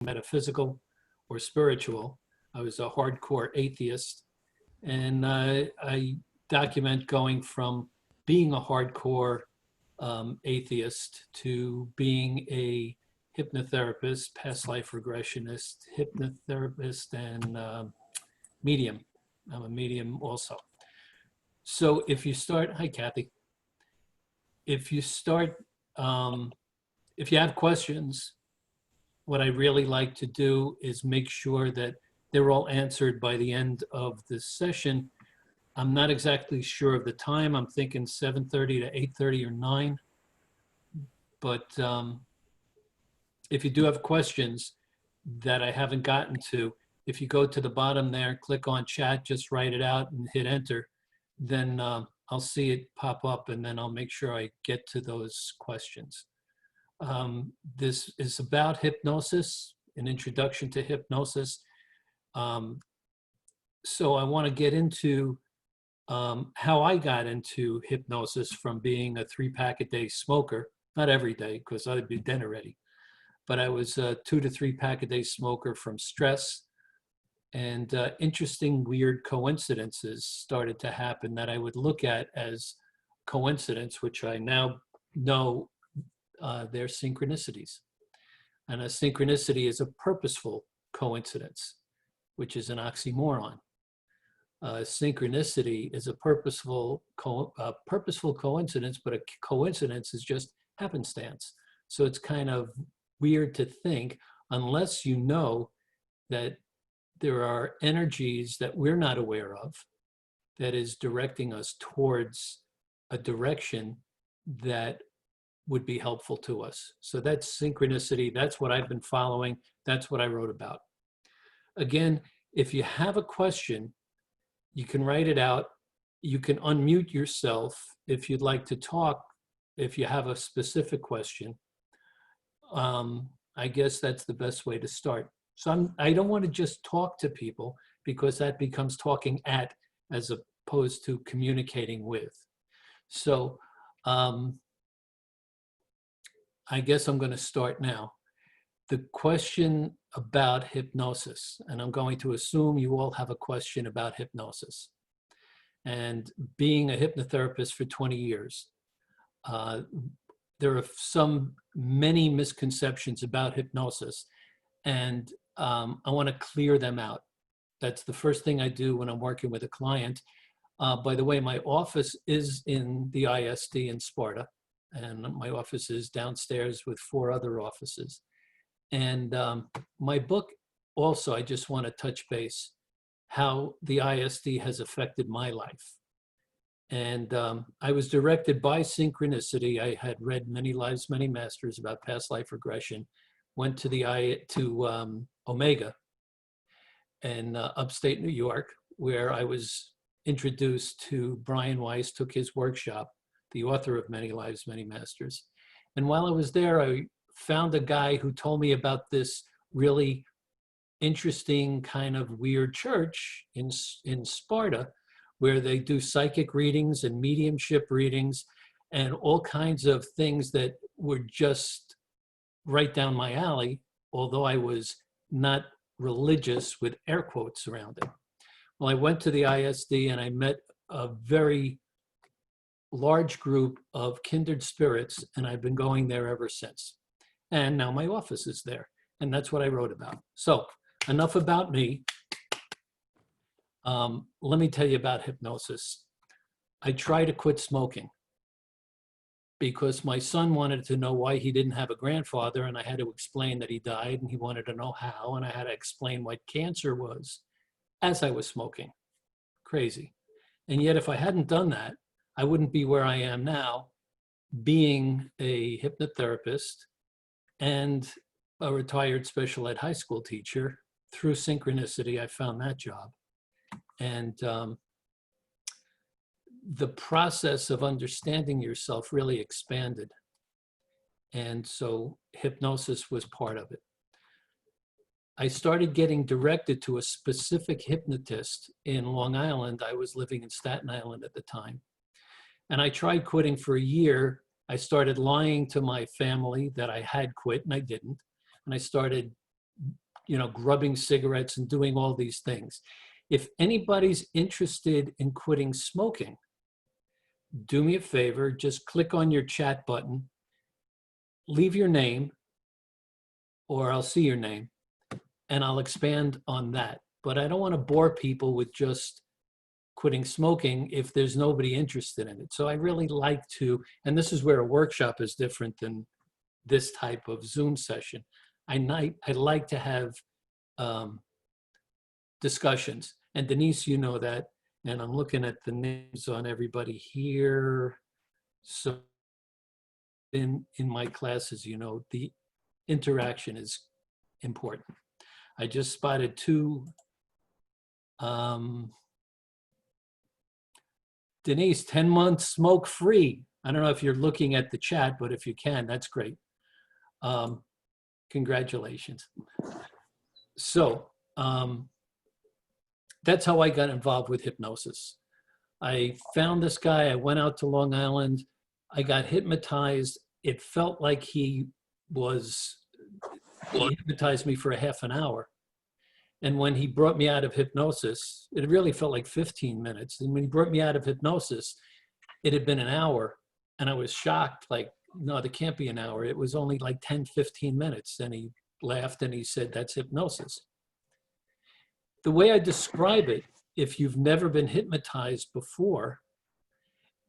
metaphysical or spiritual. I was a hardcore atheist, and I document going from being a hardcore atheist to being a hypnotherapist, past life regressionist, hypnotherapist, and medium. I'm a medium also. So if you start, hi Kathy, if you start, if you have questions, what I really like to do is make sure that they're all answered by the end of this session. I'm not exactly sure of the time. I'm thinking 7:30 to 8:30 or 9. But if you do have questions that I haven't gotten to, if you go to the bottom there, click on chat, just write it out and hit enter, then I'll see it pop up, and then I'll make sure I get to those questions. This is about hypnosis, an introduction to hypnosis. So I want to get into how I got into hypnosis from being a 3-pack-a-day smoker, not every day because I'd be dead already, but I was a 2 to 3-pack-a-day smoker from stress, and interesting, weird coincidences started to happen that I would look at as coincidence, which I now know they're synchronicities. And a synchronicity is a purposeful coincidence, which is an oxymoron. Synchronicity is a purposeful coincidence, but a coincidence is just happenstance. So it's kind of weird to think, unless you know that there are energies that we're not aware of that is directing us towards a direction that would be helpful to us. So that's synchronicity. That's what I've been following. That's what I wrote about. Again, if you have a question, you can write it out. You can unmute yourself if you'd like to talk, if you have a specific question. I guess that's the best way to start. So I don't want to just talk to people, because that becomes talking at as opposed to communicating with. So I guess I'm going to start now. The question about hypnosis, and I'm going to assume you all have a question about hypnosis. And being a hypnotherapist for 20 years, there are many misconceptions about hypnosis, and I want to clear them out. That's the first thing I do when I'm working with a client. By the way, my office is in the ISD in Sparta, and my office is downstairs with 4 other offices. And my book also, I just want to touch base how the ISD has affected my life. And I was directed by synchronicity. I had read Many Lives, Many Masters about past life regression, went to Omega in upstate New York, where I was introduced to Brian Weiss, took his workshop, the author of Many Lives, Many Masters. And while I was there, I found a guy who told me about this really interesting kind of weird church in Sparta, where they do psychic readings and mediumship readings and all kinds of things that were just right down my alley, although I was not religious with air quotes around it. Well, I went to the ISD and I met a very large group of kindred spirits, and I've been going there ever since. And now my office is there, and that's what I wrote about. So enough about me. Let me tell you about hypnosis. I tried to quit smoking because my son wanted to know why he didn't have a grandfather, and I had to explain that he died, and he wanted to know how, and I had to explain what cancer was as I was smoking. Crazy. And yet, if I hadn't done that, I wouldn't be where I am now, being a hypnotherapist and a retired special ed high school teacher. Through synchronicity, I found that job. And the process of understanding yourself really expanded. And so hypnosis was part of it. I started getting directed to a specific hypnotist in Long Island. I was living in Staten Island at the time. And I tried quitting for a year. I started lying to my family that I had quit, and I didn't. And I started grubbing cigarettes and doing all these things. If anybody's interested in quitting smoking, do me a favor, just click on your chat button, leave your name, or I'll see your name, and I'll expand on that. But I don't want to bore people with just quitting smoking if there's nobody interested in it. So I really like to, and this is where a workshop is different than this type of Zoom session. I like to have discussions. And Denise, you know that, and I'm looking at the names on everybody here. So in my classes, the interaction is important. I just spotted two. Denise, 10 months smoke free. I don't know if you're looking at the chat, but if you can, that's great. Congratulations. So that's how I got involved with hypnosis. I found this guy, I went out to Long Island, I got hypnotized. It felt like he hypnotized me for a half an hour. And when he brought me out of hypnosis, it really felt like 15 minutes. And when he brought me out of hypnosis, it had been an hour. And I was shocked, like, no, there can't be an hour. It was only like 10, 15 minutes. And he laughed and he said, that's hypnosis. The way I describe it, if you've never been hypnotized before,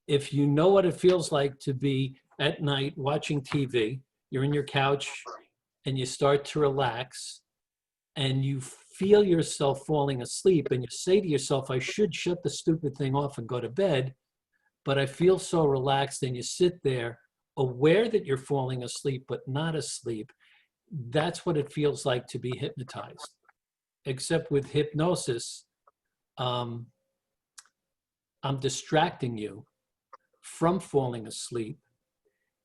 if you know what it feels like to be at night watching TV, you're in your couch and you start to relax and you feel yourself falling asleep and you say to yourself, I should shut the stupid thing off and go to bed, but I feel so relaxed, and you sit there aware that you're falling asleep, but not asleep. That's what it feels like to be hypnotized. Except with hypnosis, I'm distracting you from falling asleep,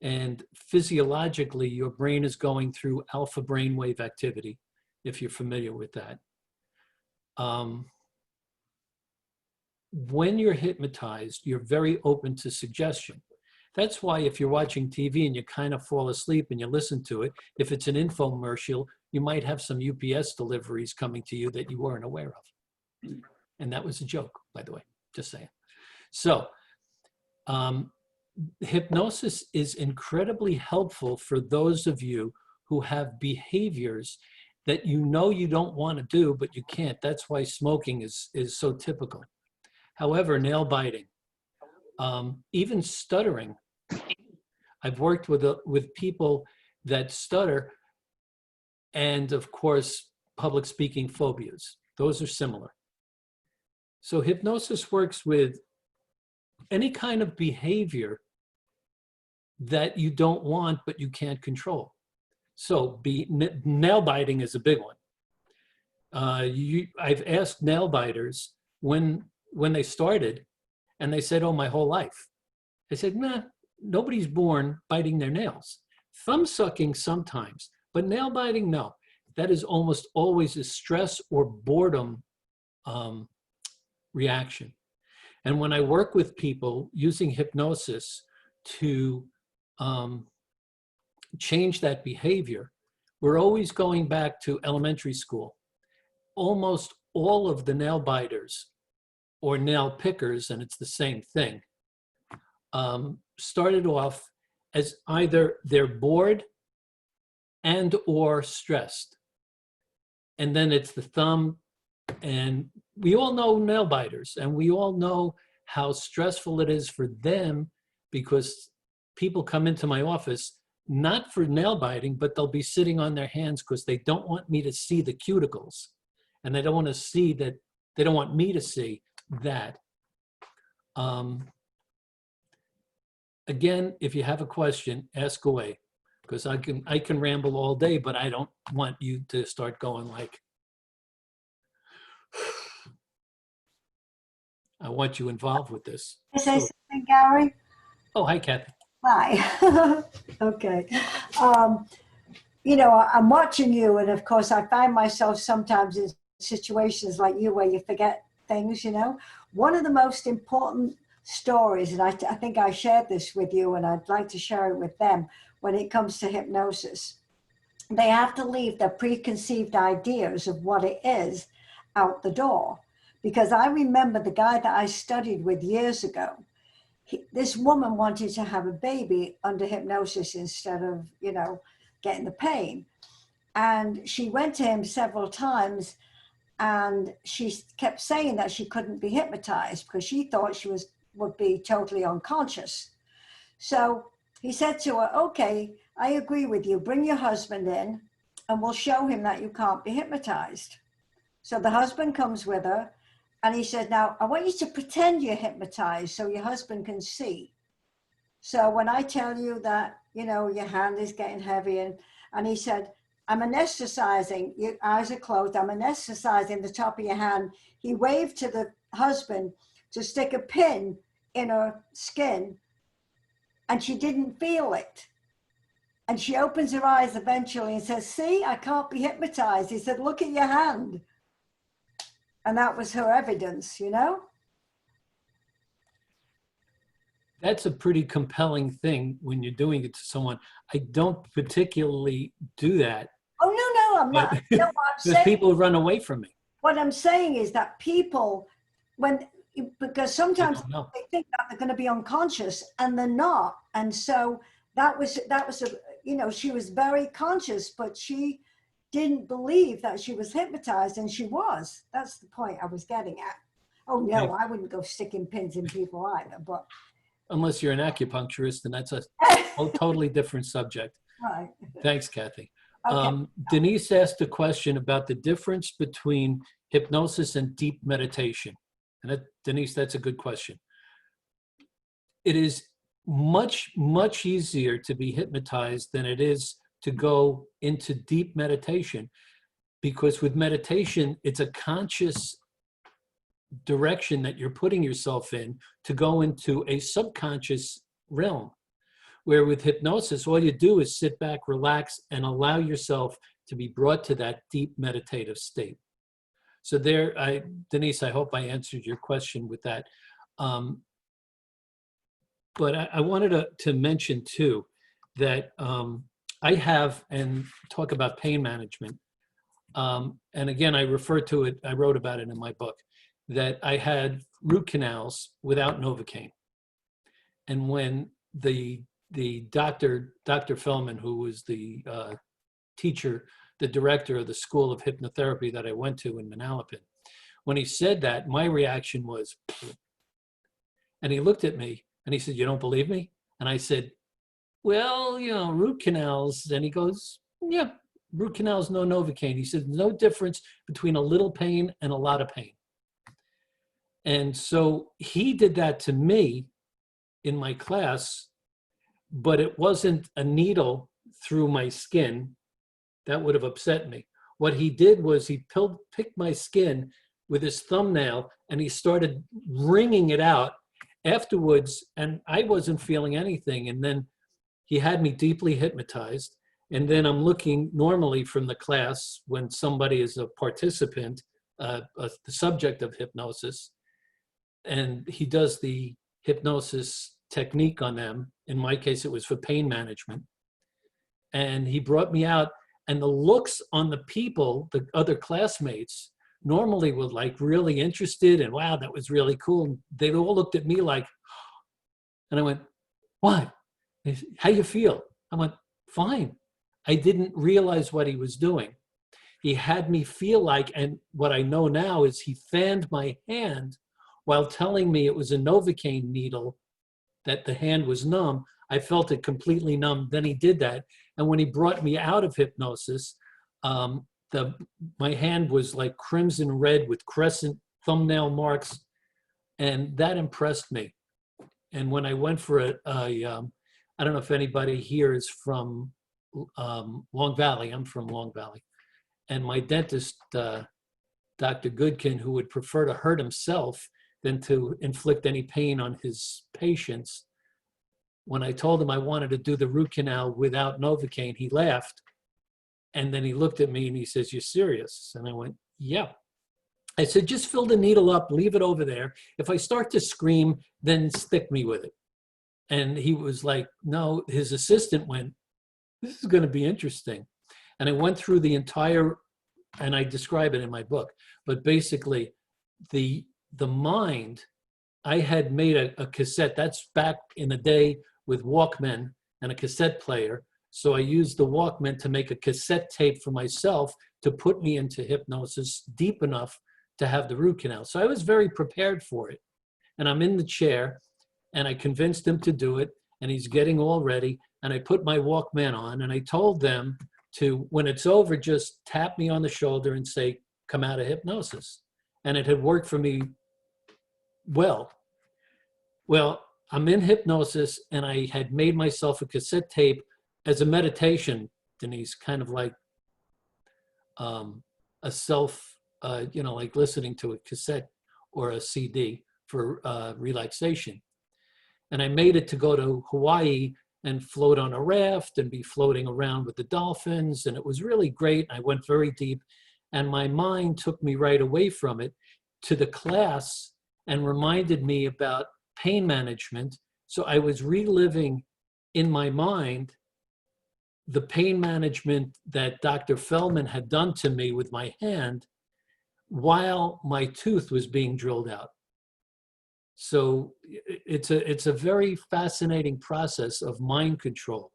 and physiologically your brain is going through alpha brainwave activity, if you're familiar with that. When you're hypnotized, you're very open to suggestion. That's why if you're watching TV and you kind of fall asleep and you listen to it, if it's an infomercial, you might have some UPS deliveries coming to you that you weren't aware of. And that was a joke, by the way, just saying. So hypnosis is incredibly helpful for those of you who have behaviors that you don't want to do, but you can't. That's why smoking is so typical. However, nail biting, even stuttering. I've worked with people that stutter, and of course, public speaking phobias. Those are similar. So hypnosis works with any kind of behavior that you don't want, but you can't control. So nail biting is a big one. I've asked nail biters when they started, and they said, oh, my whole life. I said, nah, nobody's born biting their nails. Thumb sucking sometimes, but nail biting, no. That is almost always a stress or boredom reaction. And when I work with people using hypnosis to change that behavior, we're always going back to elementary school. Almost all of the nail biters or nail pickers, and it's the same thing, started off as either they're bored and or stressed. And then it's the thumb, and we all know nail biters, and we all know how stressful it is for them, because people come into my office not for nail biting, but they'll be sitting on their hands because they don't want me to see the cuticles, and they don't want to see that. They don't want me to see that. Again, if you have a question, ask away, because I can ramble all day, but I don't want you to start going like, I want you involved with this. Can I say something, Gary? Oh, hi, Kathy. Hi. Okay. I'm watching you, and of course, I find myself sometimes in situations like you where you forget things, One of the most important stories, and I think I shared this with you, and I'd like to share it with them when it comes to hypnosis, they have to leave their preconceived ideas of what it is out the door. Because I remember the guy that I studied with years ago, this woman wanted to have a baby under hypnosis instead of, you know, getting the pain. And she went to him several times, and she kept saying that she couldn't be hypnotized because she thought she would be totally unconscious. So he said to her, okay, I agree with you. Bring your husband in and we'll show him that you can't be hypnotized. So the husband comes with her, and he said, now I want you to pretend you're hypnotized so your husband can see. So when I tell you that, you know, your hand is getting heavy, and he said, I'm anesthetizing, your eyes are closed, I'm anesthetizing the top of your hand. He waved to the husband to stick a pin in her skin, and she didn't feel it. And she opens her eyes eventually and says, see, I can't be hypnotized. He said, look at your hand. And that was her evidence, you know? That's a pretty compelling thing when you're doing it to someone. I don't particularly do that. Oh, no, I'm not. You know what I'm Because saying? people run away from me. What I'm saying is that people, because sometimes No. they think that they're going to be unconscious and they're not. And so that was you know, she was very conscious, but she didn't believe that she was hypnotized, and she was. That's the point I was getting at. Oh, no, I wouldn't go sticking pins in people either, but. Unless you're an acupuncturist, and that's a totally different subject. Right. Thanks, Kathy. Okay. Denise asked a question about the difference between hypnosis and deep meditation. And Denise, that's a good question. It is much, much easier to be hypnotized than it is to go into deep meditation, because with meditation, it's a conscious direction that you're putting yourself in to go into a subconscious realm. Where with hypnosis, all you do is sit back, relax, and allow yourself to be brought to that deep meditative state. So there, Denise, I hope I answered your question with that. But I wanted to mention too that I have, and talk about pain management. And again, I refer to it, I wrote about it in my book, that I had root canals without Novocaine. And when the Dr. Feldman, who was the teacher, the director of the School of Hypnotherapy that I went to in Manalapan, when he said that, my reaction was, and he looked at me and he said, you don't believe me? And I said, well, you know, root canals. And he goes, yeah, root canals, no Novocaine. He said, no difference between a little pain and a lot of pain. And so he did that to me in my class, but it wasn't a needle through my skin. That would have upset me. What he did was he picked my skin with his thumbnail and he started wringing it out afterwards, and I wasn't feeling anything. And then he had me deeply hypnotized. And then I'm looking normally from the class when somebody is a participant, the subject of hypnosis, and he does the hypnosis technique on them. In my case, it was for pain management. And he brought me out, and the looks on the people, the other classmates, normally were like really interested and wow, that was really cool. And they all looked at me like, and I went, what? How you feel? I went, fine. I didn't realize what he was doing. He had me feel like, and what I know now is he fanned my hand while telling me it was a Novocaine needle, that the hand was numb. I felt it completely numb. Then he did that. And when he brought me out of hypnosis, my hand was like crimson red with crescent thumbnail marks. And that impressed me. And when I went for I don't know if anybody here is from Long Valley. I'm from Long Valley. And my dentist, Dr. Goodkin, who would prefer to hurt himself than to inflict any pain on his patients, when I told him I wanted to do the root canal without Novocaine, he laughed. And then he looked at me and he says, you're serious? And I went, yeah. I said, just fill the needle up, leave it over there. If I start to scream, then stick me with it. And he was like, no. His assistant went, this is going to be interesting. And I went through the entire, and I describe it in my book, but basically the mind, I had made a cassette. That's back in the day with Walkman and a cassette player. So I used the Walkman to make a cassette tape for myself to put me into hypnosis deep enough to have the root canal. So I was very prepared for it. And I'm in the chair and I convinced him to do it, and he's getting all ready. And I put my Walkman on and I told them to, when it's over, just tap me on the shoulder and say, come out of hypnosis. And it had worked for me well. Well, I'm in hypnosis and I had made myself a cassette tape as a meditation, Denise, kind of like a self, like listening to a cassette or a CD for relaxation. And I made it to go to Hawaii and float on a raft and be floating around with the dolphins. And it was really great. I went very deep. And my mind took me right away from it to the class and reminded me about pain management. So I was reliving in my mind the pain management that Dr. Feldman had done to me with my hand while my tooth was being drilled out. So it's a very fascinating process of mind control.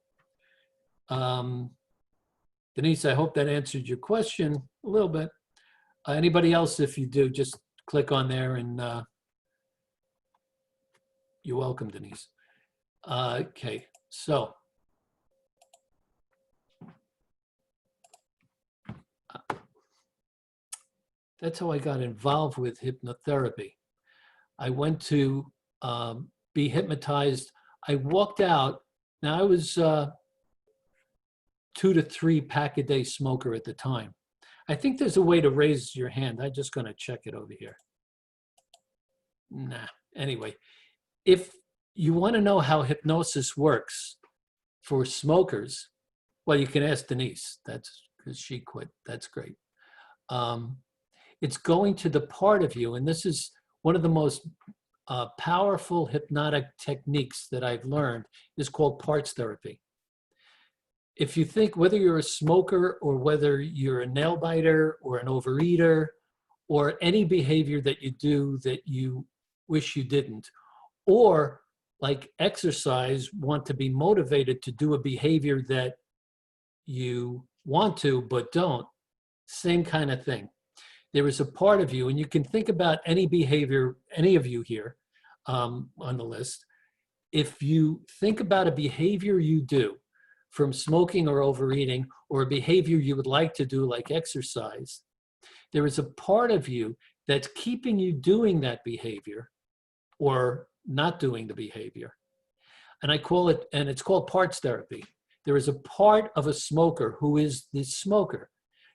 Denise, I hope that answered your question a little bit. Anybody else, if you do, just click on there and you're welcome, Denise. Okay, so that's how I got involved with hypnotherapy. I went to be hypnotized. I walked out. Now I was 2 to 3 pack a day smoker at the time. I think there's a way to raise your hand. I'm just going to check it over here. Nah. Anyway, if you want to know how hypnosis works for smokers, well, you can ask Denise. That's because she quit. That's great. It's going to the part of you, and this is one of the most powerful hypnotic techniques that I've learned, is called parts therapy. If you think, whether you're a smoker or whether you're a nail biter or an overeater or any behavior that you do that you wish you didn't, or like exercise, want to be motivated to do a behavior that you want to but don't, same kind of thing. There is a part of you, and you can think about any behavior, any of you here on the list. If you think about a behavior you do, from smoking or overeating, or a behavior you would like to do like exercise, there is a part of you that's keeping you doing that behavior or not doing the behavior. And I call it, and it's called parts therapy. There is a part of a smoker who is the smoker,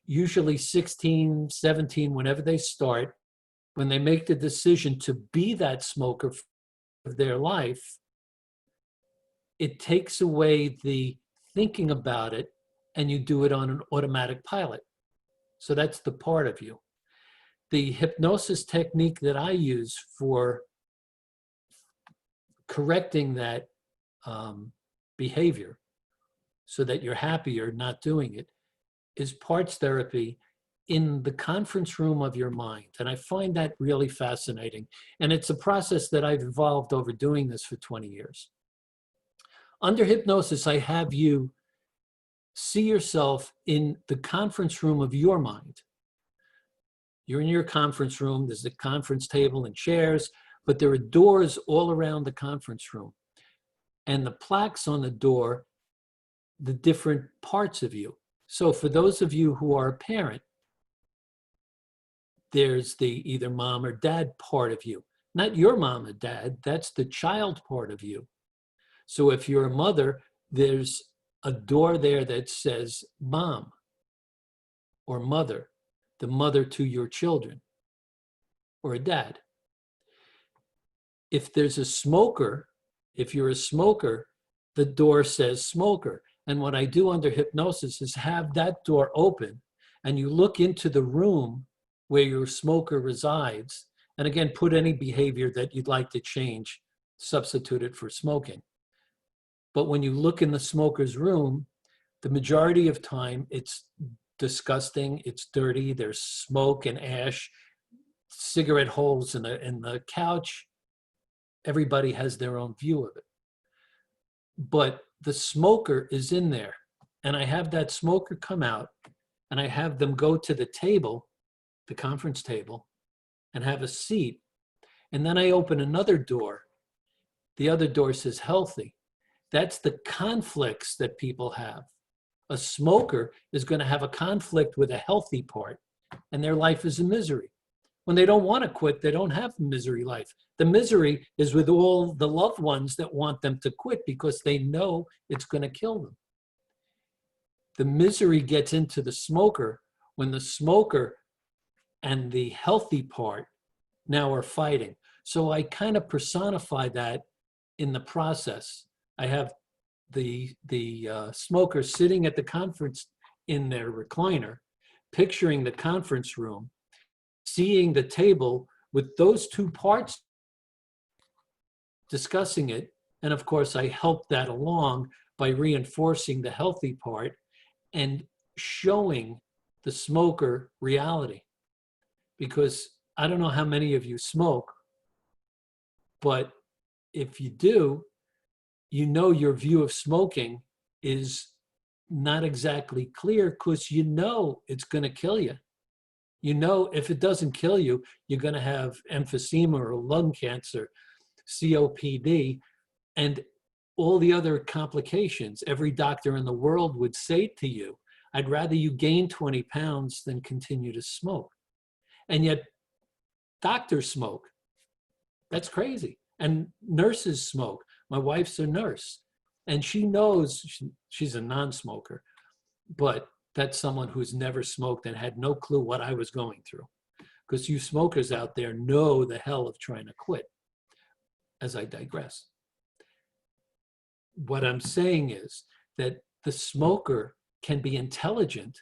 usually 16, 17, whenever they start, when they make the decision to be that smoker for their life, it takes away the thinking about it and you do it on an automatic pilot. So that's the part of you. The hypnosis technique that I use for correcting that behavior so that you're happier not doing it is parts therapy in the conference room of your mind. And I find that really fascinating. And it's a process that I've evolved over doing this for 20 years. Under hypnosis, I have you see yourself in the conference room of your mind. You're in your conference room, there's a conference table and chairs, but there are doors all around the conference room. And the plaques on the door, the different parts of you. So for those of you who are a parent, there's the either mom or dad part of you. Not your mom or dad, that's the child part of you. So if you're a mother, there's a door there that says mom or mother, the mother to your children, or a dad. If there's a smoker, if you're a smoker, the door says smoker. And what I do under hypnosis is have that door open and you look into the room where your smoker resides. And again, put any behavior that you'd like to change, substitute it for smoking. But when you look in the smoker's room, The majority of time, it's disgusting, it's dirty, there's smoke and ash, cigarette holes in the couch. Everybody has their own view of it. But the smoker is in there. And I have that smoker come out, and I have them go to the table, the conference table, and have a seat. And then I open another door. The other door says healthy. That's the conflicts that people have. A smoker is going to have a conflict with a healthy part, and their life is a misery. When they don't want to quit, they don't have a misery life. The misery is with all the loved ones that want them to quit because they know it's going to kill them. The misery gets into the smoker when the smoker and the healthy part now are fighting. So I kind of personify that in the process. I have the smoker sitting at the conference in their recliner, picturing the conference room, seeing the table with those two parts, discussing it. And of course, I help that along by reinforcing the healthy part and showing the smoker reality. Because I don't know how many of you smoke, but if you do, you know your view of smoking is not exactly clear because you know it's going to kill you. You know if it doesn't kill you, you're going to have emphysema or lung cancer, COPD, and all the other complications. Every doctor in the world would say to you, I'd rather you gain 20 pounds than continue to smoke. And yet doctors smoke. That's crazy. And nurses smoke. My wife's a nurse, and she knows she's a non-smoker, but that's someone who's never smoked and had no clue what I was going through. Because you smokers out there know the hell of trying to quit, as I digress. What I'm saying is that the smoker can be intelligent.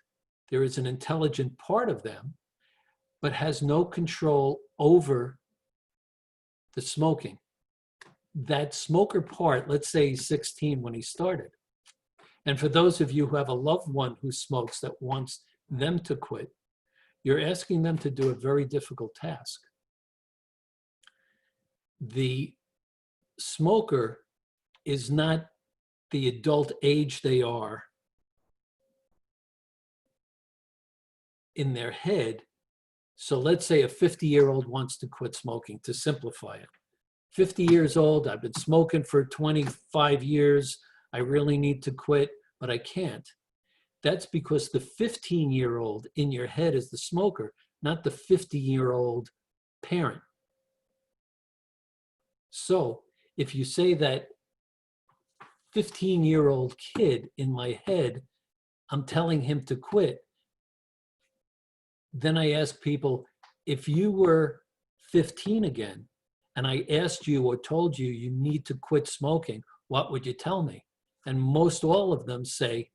There is an intelligent part of them, but has no control over the smoking. That smoker part, let's say he's 16 when he started. And for those of you who have a loved one who smokes that wants them to quit, you're asking them to do a very difficult task. The smoker is not the adult age they are in their head. So let's say a 50-year-old wants to quit smoking, to simplify it. 50 years old, I've been smoking for 25 years. I really need to quit, but I can't. That's because the 15-year-old in your head is the smoker, not the 50-year-old parent. So if you say that 15-year-old kid in my head, I'm telling him to quit, then I ask people, if you were 15 again, and I asked you or told you you need to quit smoking, what would you tell me? And most all of them say,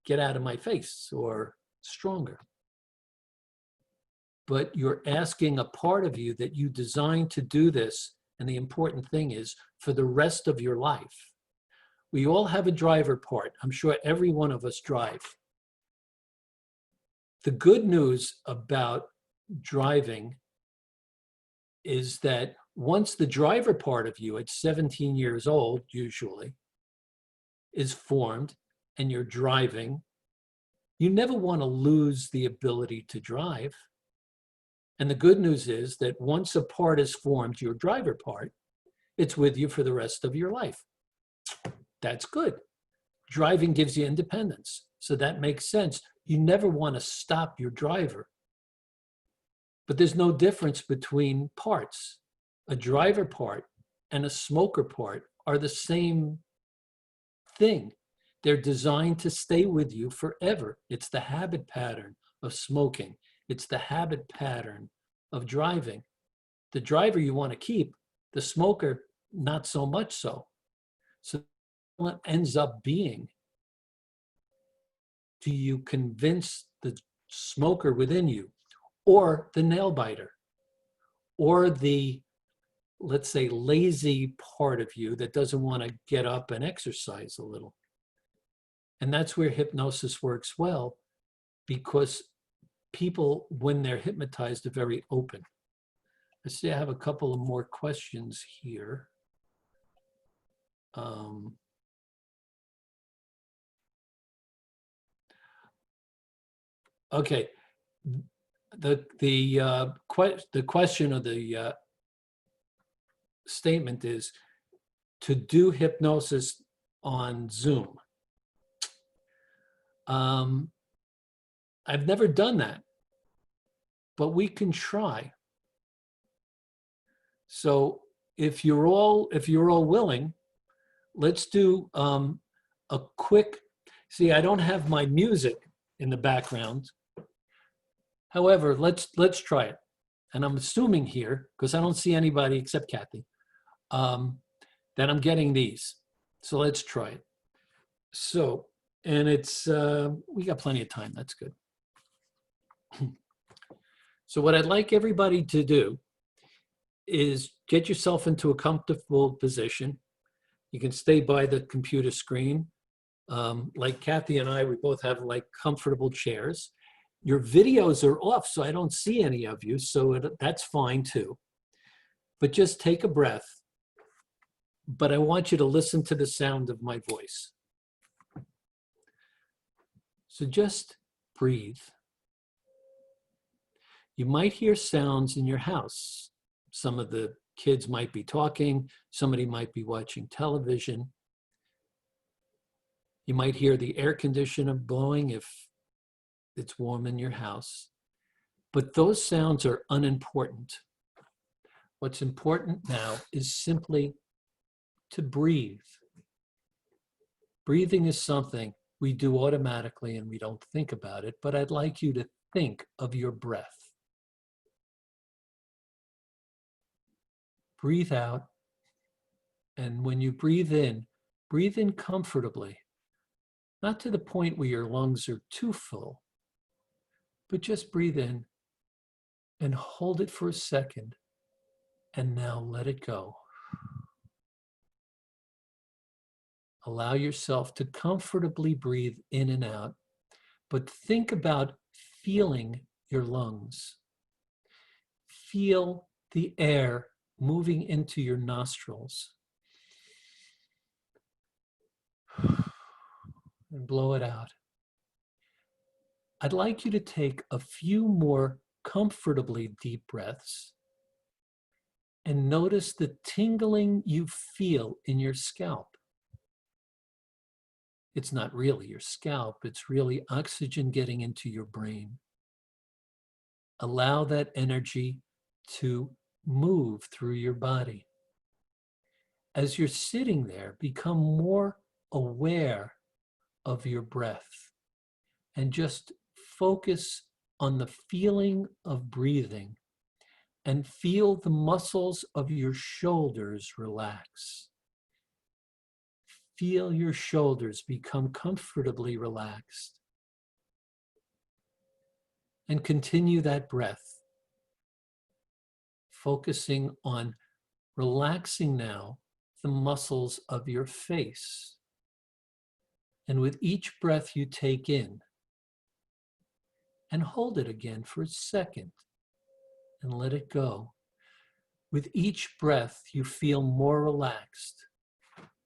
get out of my face, or stronger. But you're asking a part of you that you designed to do this, and the important thing is for the rest of your life. We all have a driver part. I'm sure every one of us drive. The good news about driving is that once the driver part of you at 17 years old, usually, is formed and you're driving, you never want to lose the ability to drive. And the good news is that once a part is formed, your driver part, it's with you for the rest of your life. That's good. Driving gives you independence. So that makes sense. You never want to stop your driver. But there's no difference between parts. A driver part and a smoker part are the same thing. They're designed to stay with you forever. It's the habit pattern of smoking. It's the habit pattern of driving. The driver you want to keep, the smoker, not so much so. So what ends up being, do you convince the smoker within you, or the nail biter, or the, let's say, lazy part of you that doesn't want to get up and exercise a little? And that's where hypnosis works well, because people, when they're hypnotized, are very open. I see I have a couple of more questions here. Okay, the question or the statement is to do hypnosis on Zoom. I've never done that, but we can try. So if you're all willing, let's do a quick. See, I don't have my music in the background. However, let's try it. And I'm assuming here, because I don't see anybody except Kathy, that I'm getting these. So let's try it. So, and it's, we got plenty of time, that's good. So what I'd like everybody to do is get yourself into a comfortable position. You can stay by the computer screen. Like Kathy and I, we both have like comfortable chairs. Your videos are off, so I don't see any of you, so that's fine too. But just take a breath. But I want you to listen to the sound of my voice. So just breathe. You might hear sounds in your house. Some of the kids might be talking. Somebody might be watching television. You might hear the air conditioner blowing if it's warm in your house. But those sounds are unimportant. What's important now is simply to breathe. Breathing is something we do automatically and we don't think about it, but I'd like you to think of your breath. Breathe out, and when you breathe in comfortably, not to the point where your lungs are too full, but just breathe in and hold it for a second, and now let it go. Allow yourself to comfortably breathe in and out, but think about feeling your lungs. Feel the air moving into your nostrils. And blow it out. I'd like you to take a few more comfortably deep breaths and notice the tingling you feel in your scalp. It's not really your scalp, it's really oxygen getting into your brain. Allow that energy to move through your body. As you're sitting there, become more aware of your breath and just focus on the feeling of breathing and feel the muscles of your shoulders relax. Feel your shoulders become comfortably relaxed. And continue that breath, focusing on relaxing now the muscles of your face. And with each breath you take in, and hold it again for a second, and let it go. With each breath, you feel more relaxed,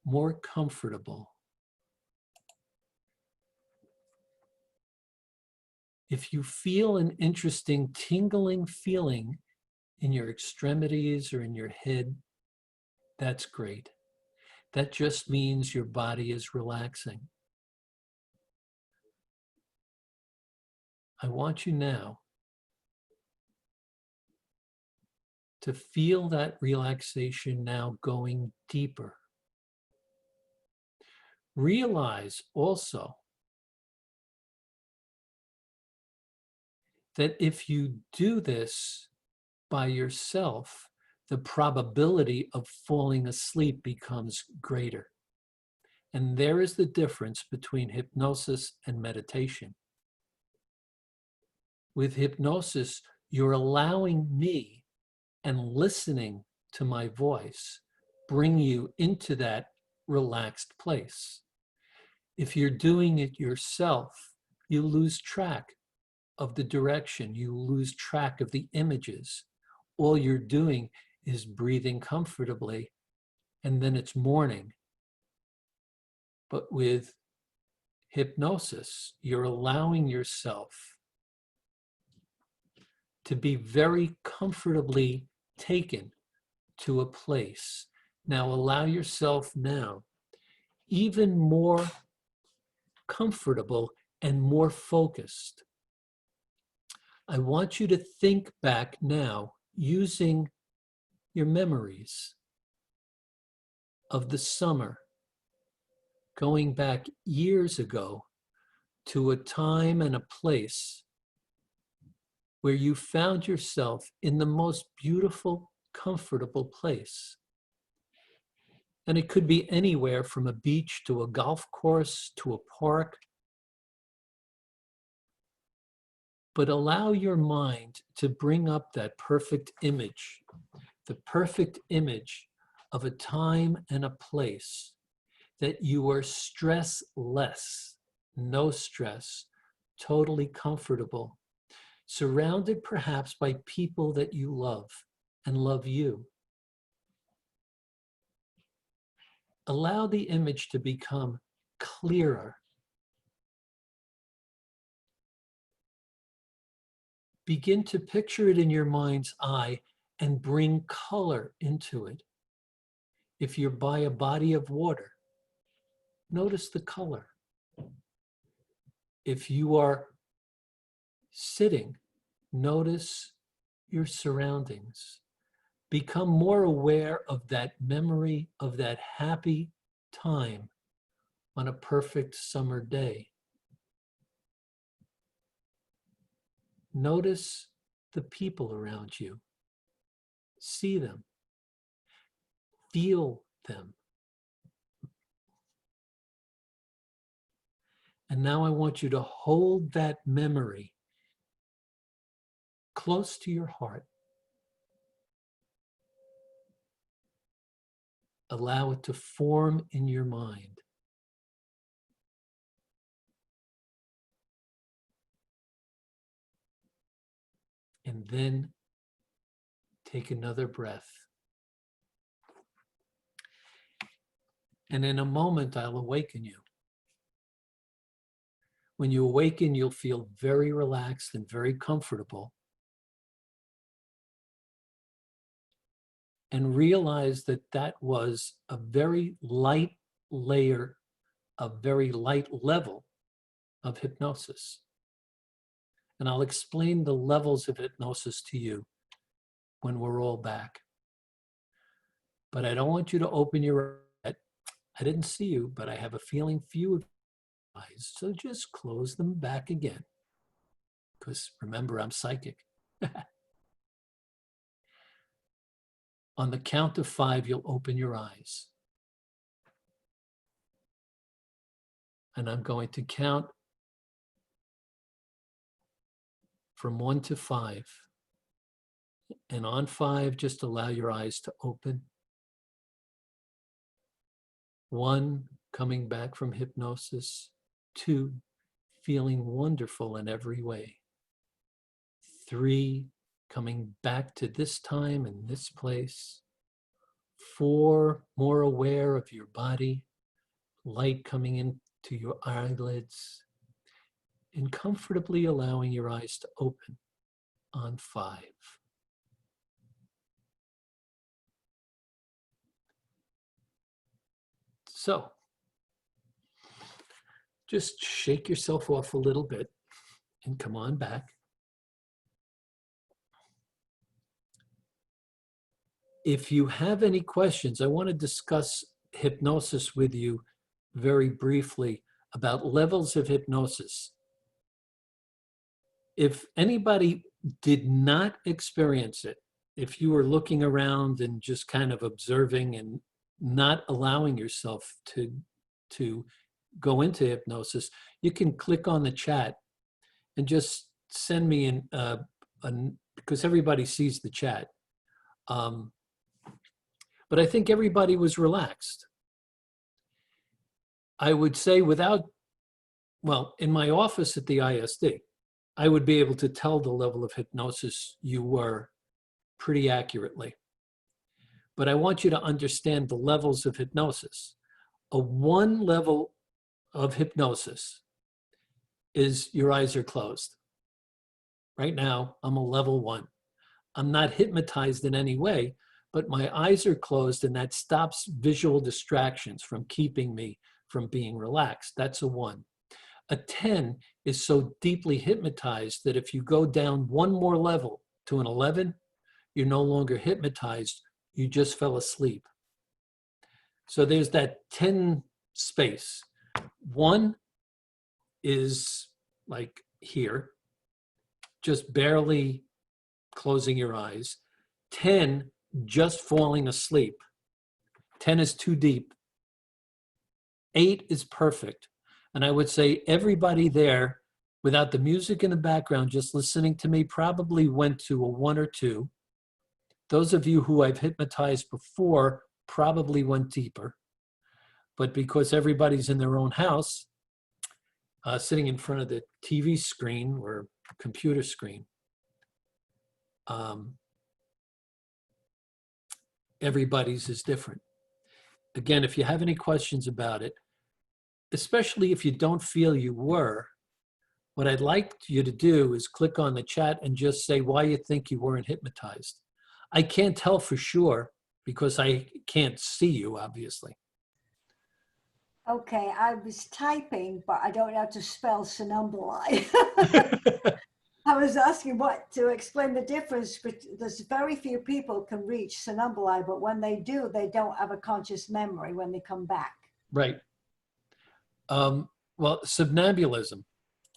more comfortable. If you feel an interesting tingling feeling in your extremities or in your head, that's great. That just means your body is relaxing. I want you now to feel that relaxation now going deeper. Realize also that if you do this by yourself, the probability of falling asleep becomes greater. And there is the difference between hypnosis and meditation. With hypnosis, you're allowing me and listening to my voice bring you into that relaxed place. If you're doing it yourself, you lose track of the direction, you lose track of the images. All you're doing is breathing comfortably, and then it's morning. But with hypnosis, you're allowing yourself to be very comfortably taken to a place. Now allow yourself now even more comfortable and more focused. I want you to think back now using your memories of the summer, going back years ago to a time and a place where you found yourself in the most beautiful, comfortable place. And it could be anywhere from a beach to a golf course to a park. But allow your mind to bring up that perfect image, the perfect image of a time and a place that you are stressless, no stress, totally comfortable, surrounded perhaps by people that you love and love you. Allow the image to become clearer. Begin to picture it in your mind's eye and bring color into it. If you're by a body of water, notice the color. If you are sitting, notice your surroundings. Become more aware of that memory of that happy time on a perfect summer day. Notice the people around you. See them. Feel them. And now I want you to hold that memory close to your heart. Allow it to form in your mind. And then take another breath. And in a moment, I'll awaken you. When you awaken, you'll feel very relaxed and very comfortable. And realize that that was a very light layer, a very light level of hypnosis. And I'll explain the levels of hypnosis to you when we're all back. But I don't want you to open your eyes. I didn't see you, but I have a feeling few of your eyes. So just close them back again. Because remember, I'm psychic. On the count of 5, you'll open your eyes. And I'm going to count from 1 to 5. And on 5, just allow your eyes to open. 1, coming back from hypnosis. 2, feeling wonderful in every way. 3, coming back to this time and this place. 4, more aware of your body, light coming into your eyelids, and comfortably allowing your eyes to open on 5. So, just shake yourself off a little bit and come on back. If you have any questions, I want to discuss hypnosis with you very briefly about levels of hypnosis. If anybody did not experience it, if you were looking around and just kind of observing and not allowing yourself to go into hypnosis, you can click on the chat and just send me because everybody sees the chat. But I think everybody was relaxed. I would say well, in my office at the ISD, I would be able to tell the level of hypnosis you were pretty accurately. But I want you to understand the levels of hypnosis. A 1 level of hypnosis is your eyes are closed. Right now, I'm a level 1. I'm not hypnotized in any way, but my eyes are closed, and that stops visual distractions from keeping me from being relaxed. That's a 1. A 10 is so deeply hypnotized that if you go down 1 more level to an 11, you're no longer hypnotized, you just fell asleep. So there's that 10 space. 1 is like here, just barely closing your eyes. 10, just falling asleep. 10 is too deep. 8 is perfect. And I would say everybody there, without the music in the background, just listening to me, probably went to a 1 or 2. Those of you who I've hypnotized before probably went deeper. But because everybody's in their own house, sitting in front of the TV screen or computer screen, everybody's is different. Again, if you have any questions about it, especially if you don't feel you were, what I'd like you to do is click on the chat and just say why you think you weren't hypnotized. I can't tell for sure because I can't see you, obviously. Okay, I was typing, but I don't know how to spell sonumbuli. I was asking what to explain the difference, but there's very few people can reach sonumbuli, but when they do, they don't have a conscious memory when they come back. Right. Well, somnambulism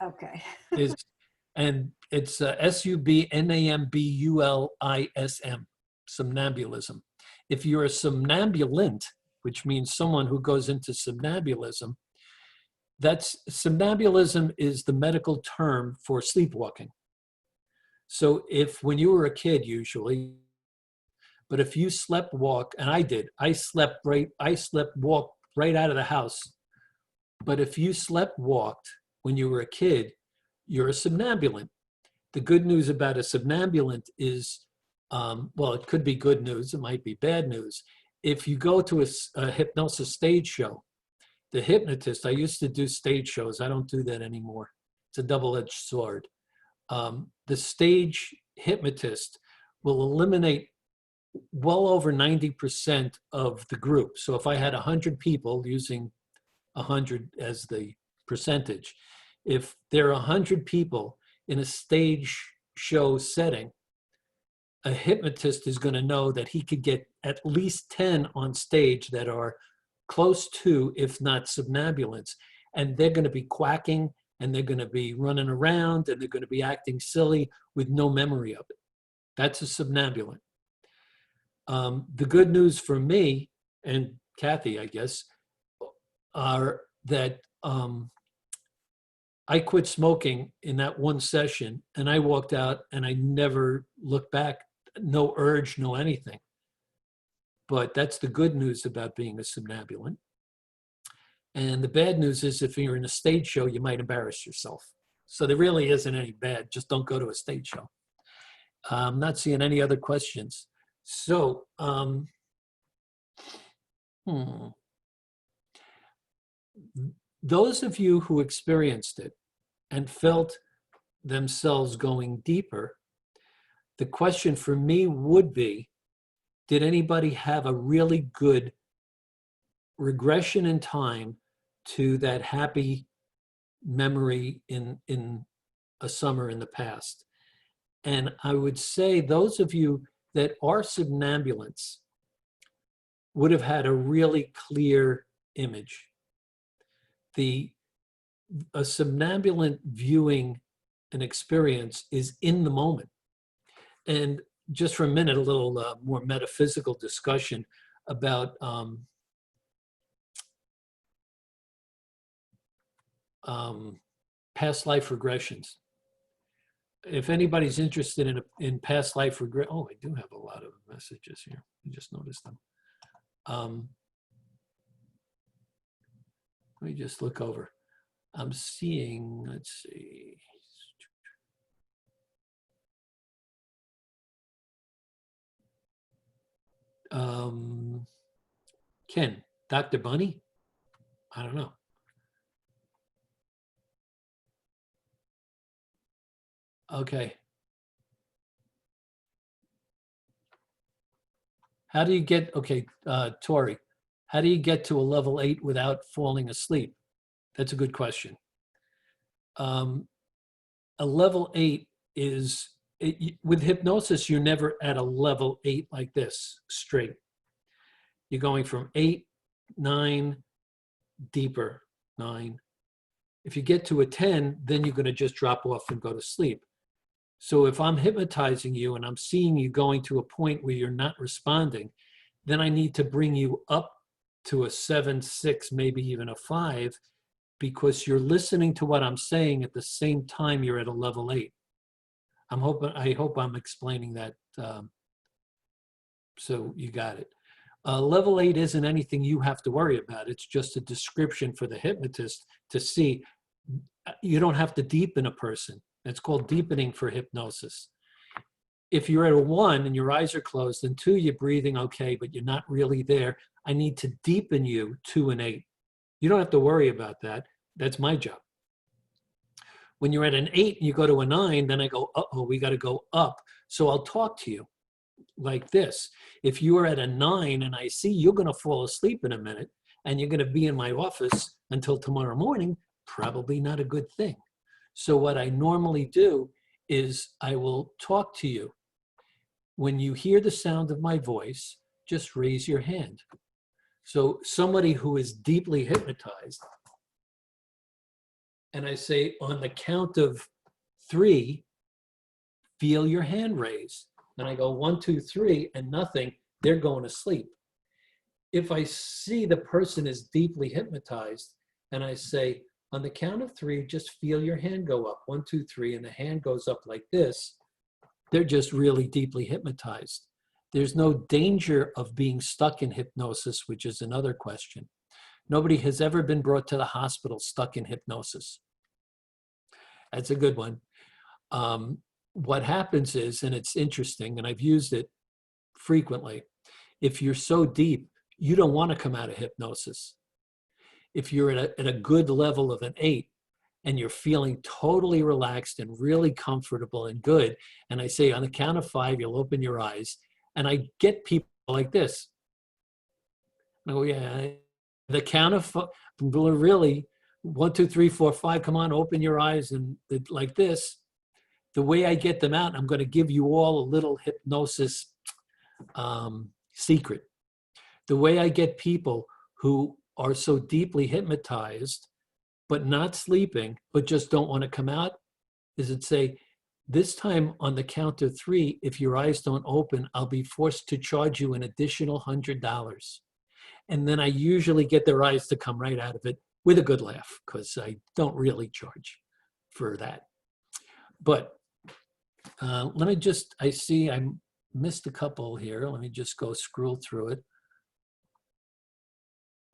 Okay. is, and it's S-U-B-N-A-M-B-U-L-I-S-M, somnambulism. If you're a somnambulant, which means someone who goes into somnambulism, somnambulism is the medical term for sleepwalking. So if when you were a kid, usually, but if you slept walk, and I did, I slept walked right out of the house. But if you slept walked when you were a kid, you're a somnambulant. The good news about a somnambulant is, well, it could be good news, it might be bad news. If you go to a hypnosis stage show, the hypnotist, I used to do stage shows, I don't do that anymore. It's a double-edged sword. The stage hypnotist will eliminate well over 90% of the group. So if I had 100 people, using 100 as the percentage, if there are 100 people in a stage show setting, a hypnotist is going to know that he could get at least 10 on stage that are close to, if not somnambulants, and they're going to be quacking, and they're going to be running around, and they're going to be acting silly with no memory of it. That's a somnambulant. The good news for me, and Kathy, I guess, are that I quit smoking in that one session, and I walked out and I never looked back, no urge, no anything. But that's the good news about being a somnambulant. And the bad news is if you're in a stage show, you might embarrass yourself. So there really isn't any bad, just don't go to a stage show. I'm not seeing any other questions. So, those of you who experienced it and felt themselves going deeper, the question for me would be, did anybody have a really good regression in time to that happy memory in a summer in the past? And I would say those of you that are somnambulants would have had a really clear image. A somnambulant viewing an experience is in the moment. And just for a minute, a little more metaphysical discussion about past life regressions. If anybody's interested in past life regression, oh, I do have a lot of messages here. I just noticed them. Let me just look over. I'm seeing, let's see. Ken, Dr. Bunny? I don't know. Okay. How do you get, okay, Tori, how do you get to a level 8 without falling asleep? That's a good question. A level 8 is, with hypnosis, you're never at a level 8 like this, straight. You're going from 8, 9, deeper, 9. If you get to a 10, then you're going to just drop off and go to sleep. So if I'm hypnotizing you and I'm seeing you going to a point where you're not responding, then I need to bring you up to a 7, 6, maybe even a 5, because you're listening to what I'm saying at the same time you're at a level 8. I hope I'm explaining that so you got it. Level 8 isn't anything you have to worry about. It's just a description for the hypnotist to see. You don't have to deepen a person. It's called deepening for hypnosis. If you're at a 1 and your eyes are closed, and 2, you're breathing okay, but you're not really there, I need to deepen you to an 8. You don't have to worry about that. That's my job. When you're at an 8 and you go to a 9, then I go, uh-oh, we got to go up. So I'll talk to you like this. If you are at a 9 and I see you're going to fall asleep in a minute and you're going to be in my office until tomorrow morning, probably not a good thing. So what I normally do is I will talk to you. When you hear the sound of my voice, just raise your hand. So somebody who is deeply hypnotized, and I say on the count of 3, feel your hand raise. And I go 1, 2, 3, and nothing, they're going to sleep. If I see the person is deeply hypnotized and I say, on the count of 3, just feel your hand go up, 1, 2, 3, and the hand goes up like this, they're just really deeply hypnotized. There's no danger of being stuck in hypnosis, which is another question. Nobody has ever been brought to the hospital stuck in hypnosis. That's a good one. What happens is, and it's interesting, and I've used it frequently, if you're so deep, you don't want to come out of hypnosis. If you're at a good level of an 8 and you're feeling totally relaxed and really comfortable and good, and I say on the count of 5, you'll open your eyes, and I get people like this. Oh yeah, the count of 5, really, 1, 2, 3, 4, 5, come on, open your eyes, and like this. The way I get them out, I'm going to give you all a little hypnosis secret. The way I get people who are so deeply hypnotized, but not sleeping, but just don't want to come out, is it say, this time on the count of 3, if your eyes don't open, I'll be forced to charge you an additional $100. And then I usually get their eyes to come right out of it with a good laugh, because I don't really charge for that. But let me just, I see I missed a couple here. Let me just go scroll through it.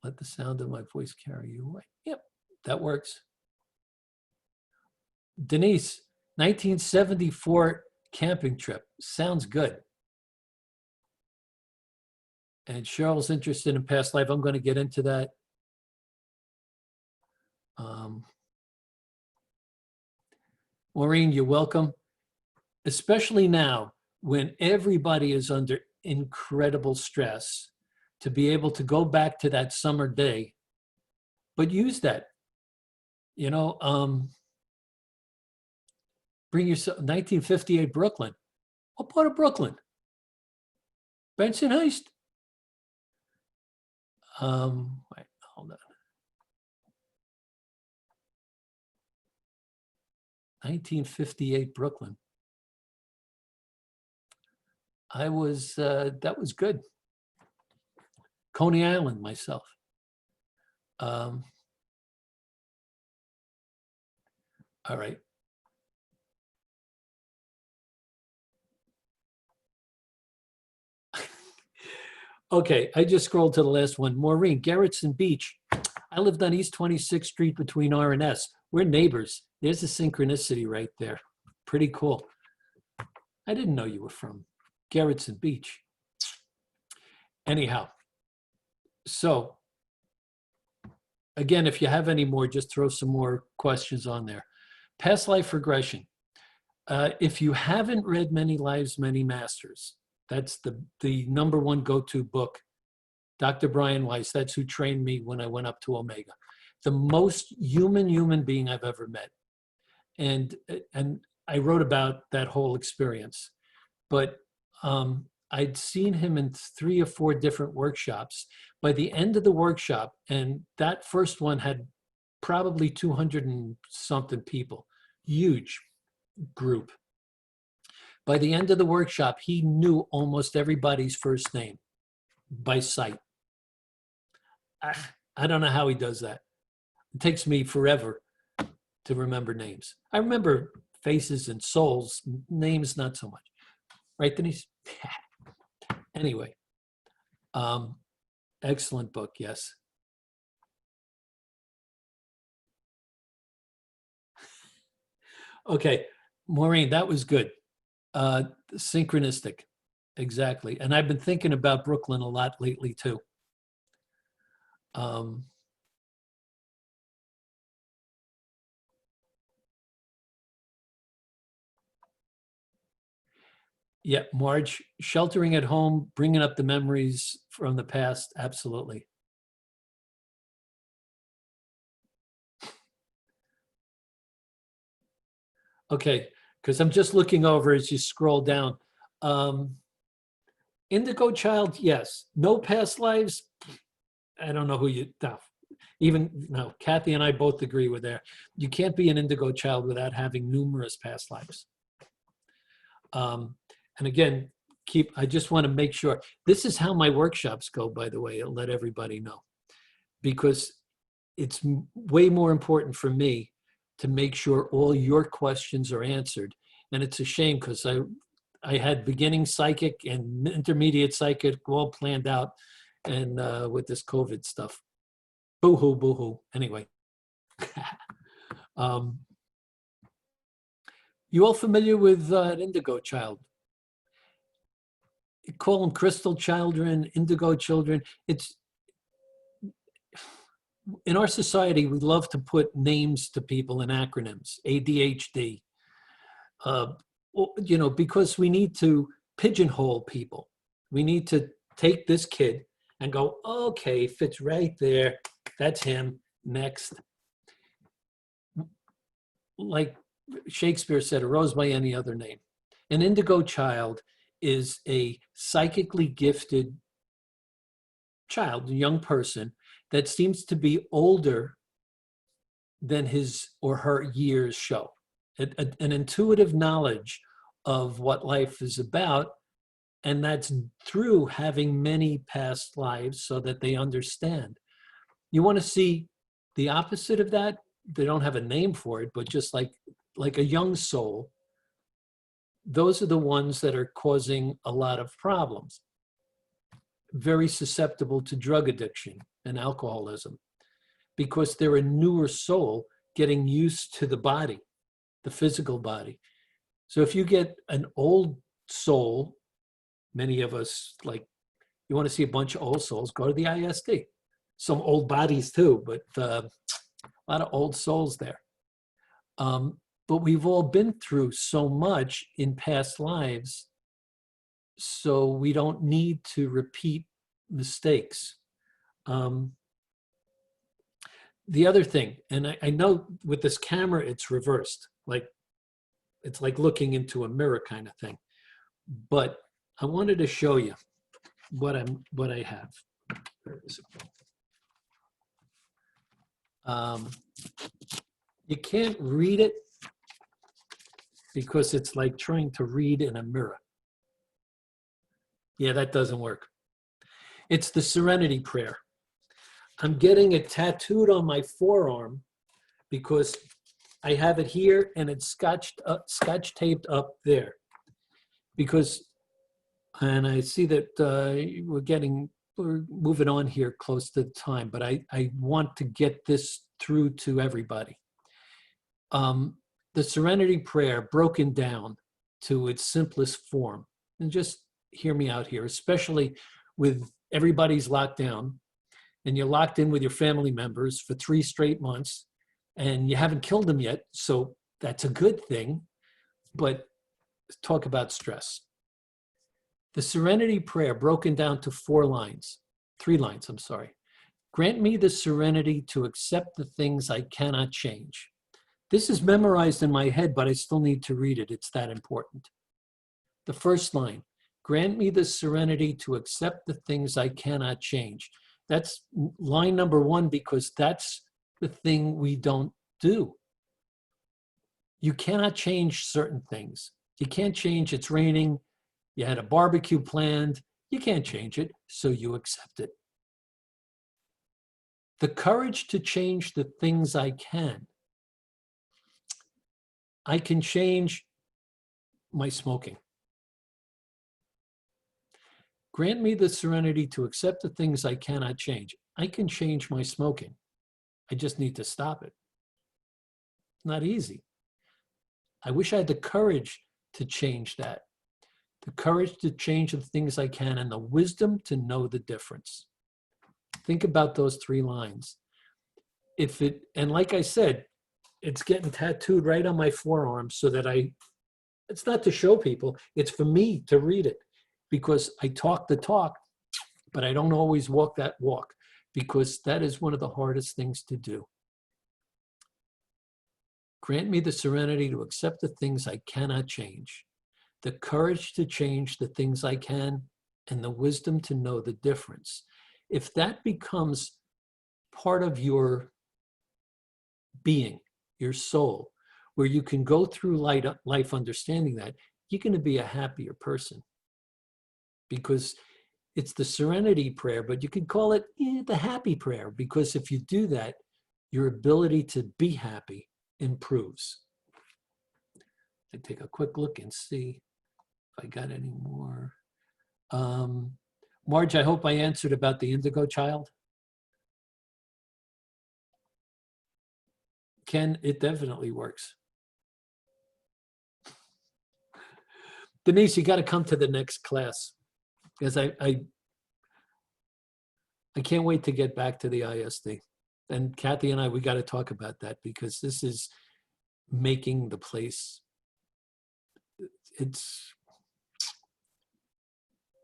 Let the sound of my voice carry you away. Yep, that works. Denise, 1974 camping trip. Sounds good. And Cheryl's interested in past life. I'm going to get into that. Maureen, you're welcome. Especially now when everybody is under incredible stress, to be able to go back to that summer day, but use that, you know, bring yourself, 1958 Brooklyn. What part of Brooklyn? Bensonhurst? Wait, hold on. 1958 Brooklyn. I was, that was good. Coney Island myself. All right. Okay, I just scrolled to the last one. Maureen, Garrettson Beach. I lived on East 26th Street between R and S. We're neighbors. There's a synchronicity right there. Pretty cool. I didn't know you were from Gerritsen Beach. Anyhow, so again, if you have any more, just throw some more questions on there. Past life regression. If you haven't read Many Lives, Many Masters, that's the number one go-to book. Dr. Brian Weiss, that's who trained me when I went up to Omega. The most human being I've ever met. And I wrote about that whole experience. But I'd seen him in 3 or 4 different workshops. By the end of the workshop, and that first one had probably 200 and something people, huge group. By the end of the workshop, he knew almost everybody's first name by sight. I don't know how he does that. It takes me forever to remember names. I remember faces and souls, names not so much. Right, Denise? Anyway, excellent book, yes. Okay, Maureen, that was good. Synchronistic, exactly. And I've been thinking about Brooklyn a lot lately too. Yeah, Marge, sheltering at home, bringing up the memories from the past, absolutely. Okay, because I'm just looking over as you scroll down. Indigo child, yes. No past lives, I don't know who you, no. No, Kathy and I both agree with that. You can't be an indigo child without having numerous past lives. And again, I just want to make sure, this is how my workshops go, by the way, I'll let everybody know. Because it's way more important for me to make sure all your questions are answered. And it's a shame because I had beginning psychic and intermediate psychic all planned out, and with this COVID stuff. Boo-hoo, boo-hoo. Anyway. You all familiar with an indigo child? You call them crystal children, indigo children. It's, in our society, we love to put names to people in acronyms, ADHD, because we need to pigeonhole people. We need to take this kid and go, okay, fits right there. That's him. Next. Like Shakespeare said, arose by any other name. An indigo child is a psychically gifted child, a young person that seems to be older than his or her years show. An intuitive knowledge of what life is about, and that's through having many past lives so that they understand. You want to see the opposite of that? They don't have a name for it, but just like a young soul, those are the ones that are causing a lot of problems. Very susceptible to drug addiction and alcoholism because they're a newer soul getting used to the body, the physical body. So if you get an old soul, many of us, like, you want to see a bunch of old souls, go to the ISD. Some old bodies too, but a lot of old souls there. But we've all been through so much in past lives, so we don't need to repeat mistakes. The other thing, and I know with this camera, it's reversed, it's like looking into a mirror kind of thing. But I wanted to show you what I have. Where is it? You can't read it because it's like trying to read in a mirror. Yeah, that doesn't work. It's the Serenity Prayer. I'm getting it tattooed on my forearm because I have it here and it's scotch taped up there. And I see that we're getting we're moving on here close to the time, but I want to get this through to everybody. The Serenity Prayer broken down to its simplest form, and just hear me out here, especially with everybody's locked down and you're locked in with your family members for 3 straight months and you haven't killed them yet. So that's a good thing, but talk about stress. The Serenity Prayer broken down to 3 lines, I'm sorry. Grant me the serenity to accept the things I cannot change. This is memorized in my head, but I still need to read it. It's that important. The first line, grant me the serenity to accept the things I cannot change. That's line number 1, because that's the thing we don't do. You cannot change certain things. You can't change it's raining. You had a barbecue planned. You can't change it, so you accept it. The courage to change the things I can. I can change my smoking. Grant me the serenity to accept the things I cannot change. I can change my smoking. I just need to stop it. Not easy. I wish I had the courage to change that. The courage to change the things I can and the wisdom to know the difference. Think about those 3 lines. And like I said, it's getting tattooed right on my forearm so that it's not to show people, it's for me to read it, because I talk the talk, but I don't always walk that walk, because that is one of the hardest things to do. Grant me the serenity to accept the things I cannot change, the courage to change the things I can, and the wisdom to know the difference. If that becomes part of your being, your soul, where you can go through life understanding that, you're going to be a happier person. Because it's the Serenity Prayer, but you could call it the Happy Prayer, because if you do that, your ability to be happy improves. I take a quick look and see if I got any more. Marge, I hope I answered about the indigo child. Ken, it definitely works. Denise, you got to come to the next class, because I can't wait to get back to the ISD. And Kathy and I, we got to talk about that, because this is making the place,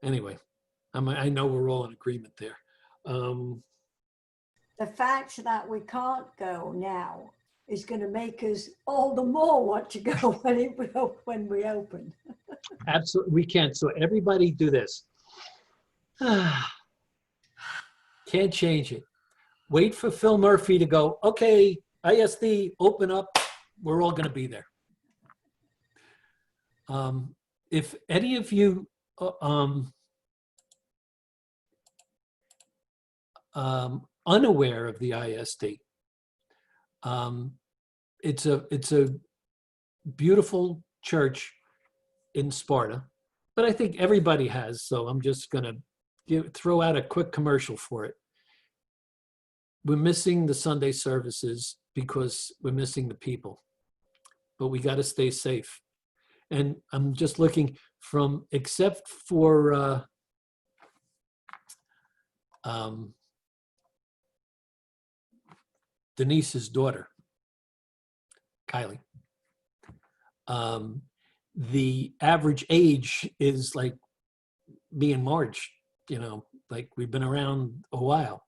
anyway, I know we're all in agreement there. The fact that we can't go now is going to make us all the more want to go when we open. Absolutely, we can. So everybody do this. Can't change it. Wait for Phil Murphy to go, okay, ISD, open up. We're all going to be there. If any of you unaware of the ISD, it's a beautiful church in Sparta, but I think everybody has, so I'm just going to throw out a quick commercial for it. We're missing the Sunday services because we're missing the people, but we got to stay safe. And I'm just looking except for Denise's daughter, Kylie. The average age is like me and Marge, like we've been around a while.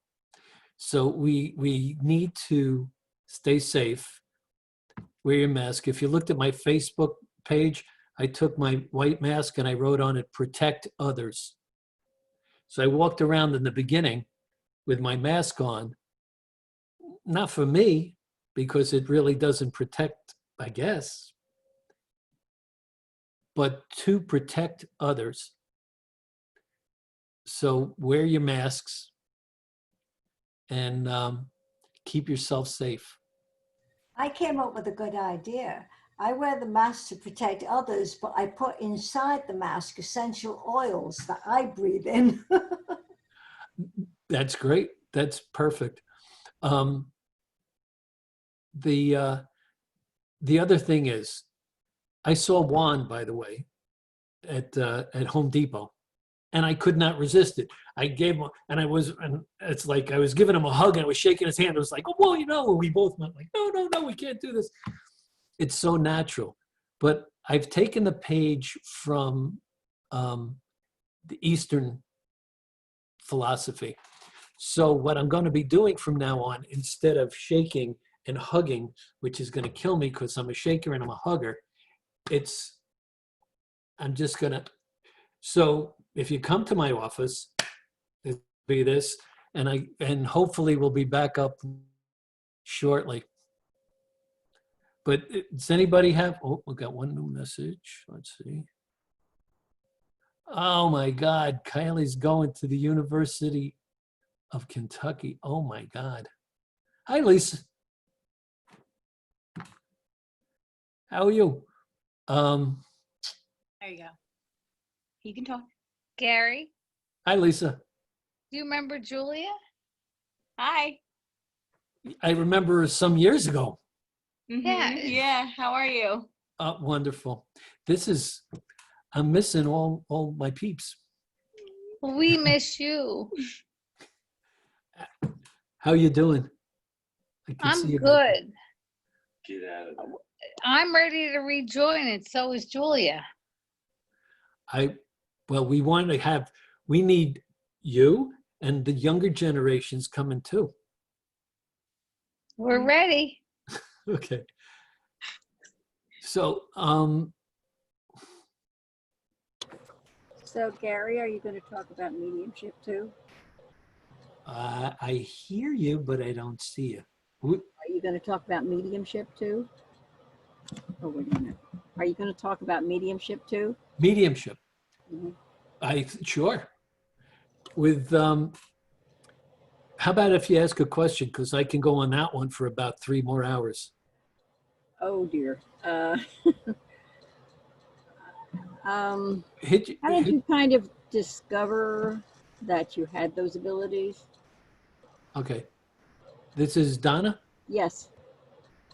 So we need to stay safe, wear your mask. If you looked at my Facebook page, I took my white mask and I wrote on it, protect others. So I walked around in the beginning with my mask on, not for me, because it really doesn't protect, I guess, but to protect others. So wear your masks and keep yourself safe. I came up with a good idea. I wear the mask to protect others, but I put inside the mask essential oils that I breathe in. That's great. That's perfect. Um, the other thing is, I saw Juan, by the way, at Home Depot, and I could not resist it. I gave him, and it's like I was giving him a hug, and I was shaking his hand. It was like, oh, well, you know, we both went like, no, no, no, we can't do this. It's so natural. But I've taken the page from the Eastern philosophy. So what I'm going to be doing from now on, instead of shaking and hugging, which is going to kill me because I'm a shaker and I'm a hugger, I'm just going to, so if you come to my office, it'll be this, and hopefully we'll be back up shortly. But does anybody have, oh, we got one new message. Let's see. Oh my God, Kylie's going to the University of Kentucky. Oh my God. Hi, Lisa. How are you? There you go. You can talk. Gary, Hi, Lisa. do you remember Julia? Hi. I remember some years ago. Yeah. Yeah. How are you? Wonderful. I'm missing all my peeps. We miss you. How you doing? I can see I'm you back good. Get out of there. I'm ready to rejoin it. So is Julia. Well, we need you and the younger generations coming too. We're ready. Okay. So, So, Gary, are you going to talk about mediumship too? I hear you, but I don't see you. Are you going to talk about mediumship too? Oh, wait a minute. Are you going to talk about mediumship too? Mediumship. Mhm. Sure. With, how about if you ask a question? Because I can go on that one for about 3 more hours. Oh, dear. How Hit you, did you kind of discover that you had those abilities? okay. This is Donna. Yes.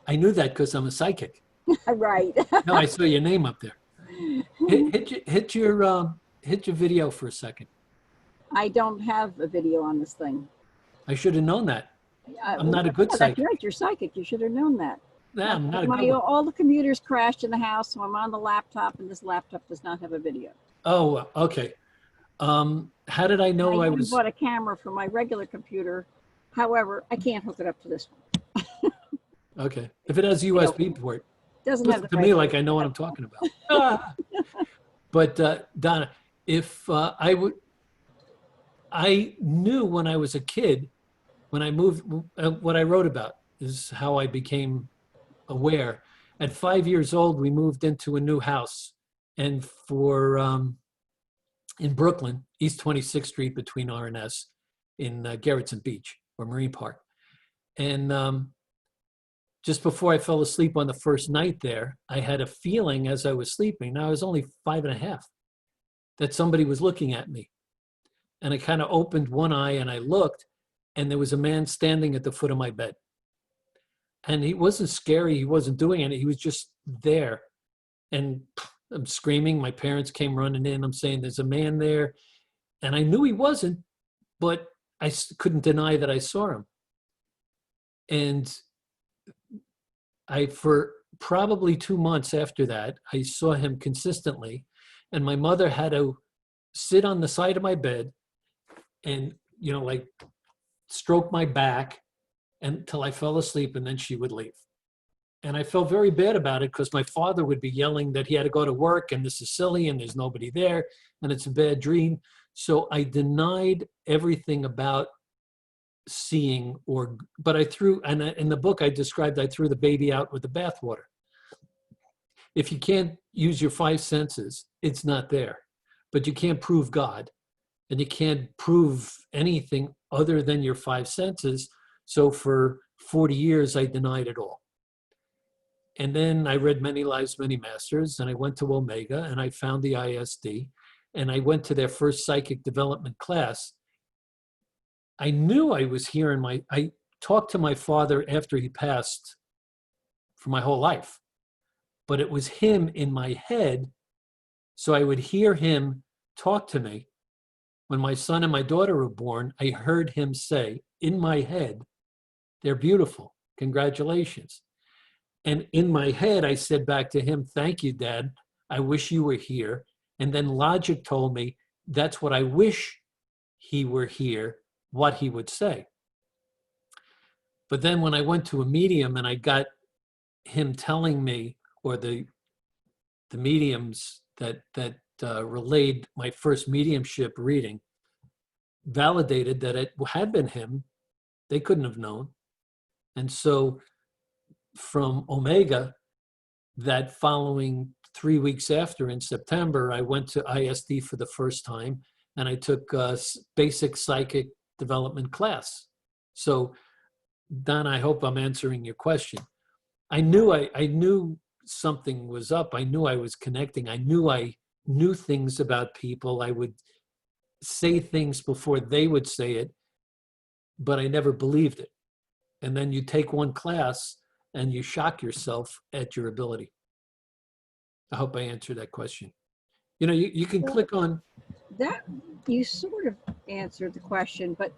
I knew that because I'm a psychic. Right. No, I saw your name up there. Hit your video for a second. I don't have a video on this thing. I should have known that. I'm not a good Yeah, psychic. that's right. You're psychic. You should have known that. Nah, I'm not a good one. All the computers crashed in the house, so I'm on the laptop, and this laptop does not have a video. Oh, okay. How did I know I even was? bought a camera for my regular computer. However, I can't hook it up to this one. Okay. If it has a USB port, Doesn't have listen the to me right- like I know what I'm talking about. Ah. But Donna, if I knew when I was a kid, when I moved, what I wrote about is how I became aware. At 5 years old, we moved into a new house, and in Brooklyn, East 26th Street between R&S, in Garrettson Beach or Marine Park. And just before I fell asleep on the first night there, I had a feeling as I was sleeping, now I was only 5.5, that somebody was looking at me. And I kind of opened one eye and I looked, and there was a man standing at the foot of my bed. And he wasn't scary, he wasn't doing anything, he was just there. And I'm screaming, my parents came running in, I'm saying, there's a man there. And I knew he wasn't, but I couldn't deny that I saw him. And for probably 2 months after that, I saw him consistently. And my mother had to sit on the side of my bed and, like stroke my back until I fell asleep, and then she would leave. And I felt very bad about it because my father would be yelling that he had to go to work and this is silly and there's nobody there and it's a bad dream. So I denied everything about seeing, but I threw, and in the book I described, I threw the baby out with the bathwater. If you can't use your 5 senses, it's not there. But you can't prove God, and you can't prove anything other than your 5 senses. So for 40 years, I denied it all. And then I read Many Lives, Many Masters, and I went to Omega, and I found the ISD, and I went to their first psychic development class. I knew I was here I talked to my father after he passed for my whole life, but it was him in my head. So I would hear him talk to me. When my son and my daughter were born, I heard him say in my head, "They're beautiful. Congratulations." And in my head, I said back to him, "Thank you, Dad. I wish you were here." And then logic told me that's what I wish he were here, what he would say. But then when I went to a medium and I got him telling me, or the mediums that relayed my first mediumship reading, validated that it had been him, they couldn't have known. And so from Omega, that following 3 weeks after, in September, I went to ISD for the first time, and I took a basic psychic development class. So Don, I hope I'm answering your question. I knew something was up. I knew I was connecting. I knew things about people. I would say things before they would say it, but I never believed it. And then you take one class and you shock yourself at your ability. I hope I answered that question. You know, you can click on That you sort of answered the question, but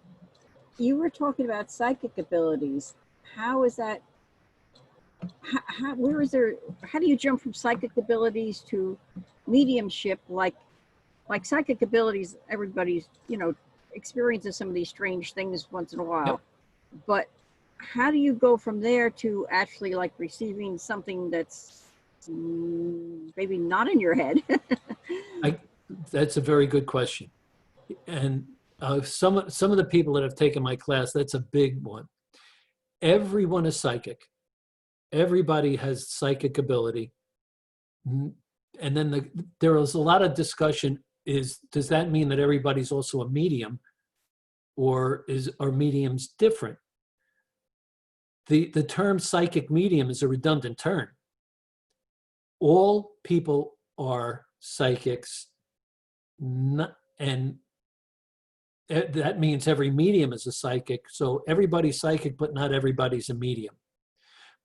you were talking about psychic abilities. How is that? How do you jump from psychic abilities to mediumship? Like psychic abilities, everybody's, experiences some of these strange things once in a while. Yep. But how do you go from there to actually like receiving something that's maybe not in your head? That's a very good question. And some of the people that have taken my class, that's a big one. Everyone is psychic. Everybody has psychic ability. And then there was a lot of discussion does that mean that everybody's also a medium, or are mediums different? The term psychic medium is a redundant term. All people are psychics, and that means every medium is a psychic. So everybody's psychic, but not everybody's a medium.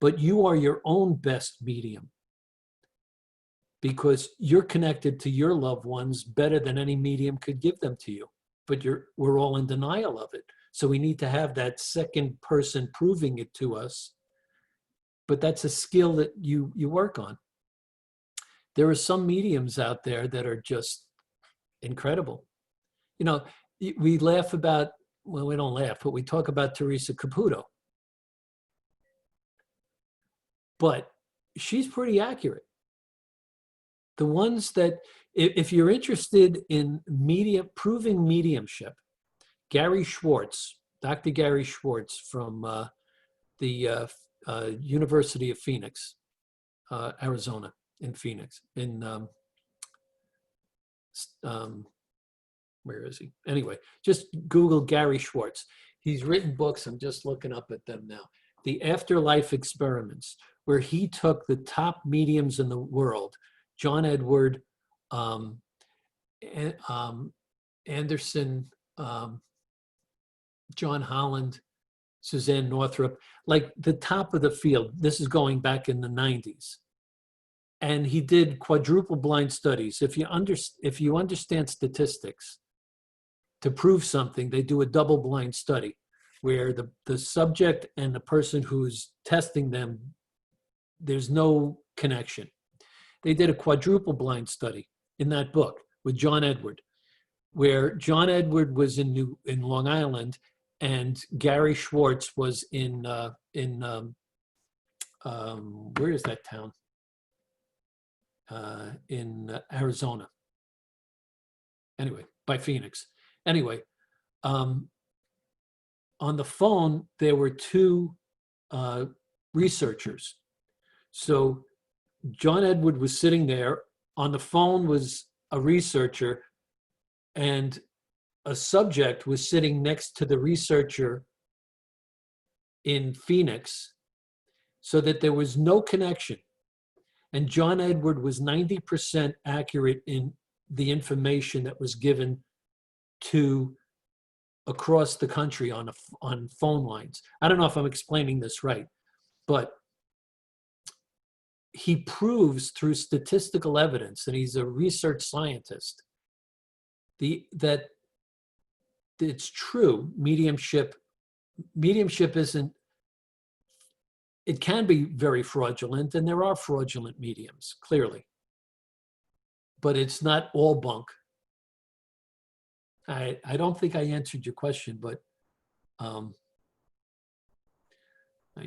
But you are your own best medium, because you're connected to your loved ones better than any medium could give them to you. But we're all in denial of it. So we need to have that second person proving it to us. But that's a skill that you work on. There are some mediums out there that are just incredible. You know, we laugh about, well, we don't laugh, but we talk about Teresa Caputo. But she's pretty accurate. The ones that, if you're interested in proving mediumship, Garry Schwartz, Dr. Garry Schwartz from the University of Phoenix, Arizona, in Phoenix, where is he? Anyway, just Google Garry Schwartz. He's written books, I'm just looking up at them now. The Afterlife Experiments, where he took the top mediums in the world, John Edward, Anderson, John Holland, Suzanne Northrop, like the top of the field. This is going back in the 90s. And he did quadruple blind studies. If you understand statistics, to prove something, they do a double blind study where the subject and the person who's testing them, there's no connection. They did a quadruple blind study in that book with John Edward, where John Edward was in Long Island, and Garry Schwartz was in where is that town? In Arizona. Anyway, by Phoenix. Anyway, on the phone, there were two researchers. So John Edward was sitting there. On the phone was a researcher, and a subject was sitting next to the researcher in Phoenix, so that there was no connection. And John Edward was 90% accurate in the information that was given to across the country on phone lines. I don't know if I'm explaining this right, but he proves through statistical evidence, and he's a research scientist, that it's true. Mediumship isn't, it can be very fraudulent, and there are fraudulent mediums, clearly. But it's not all bunk. I don't think I answered your question, but I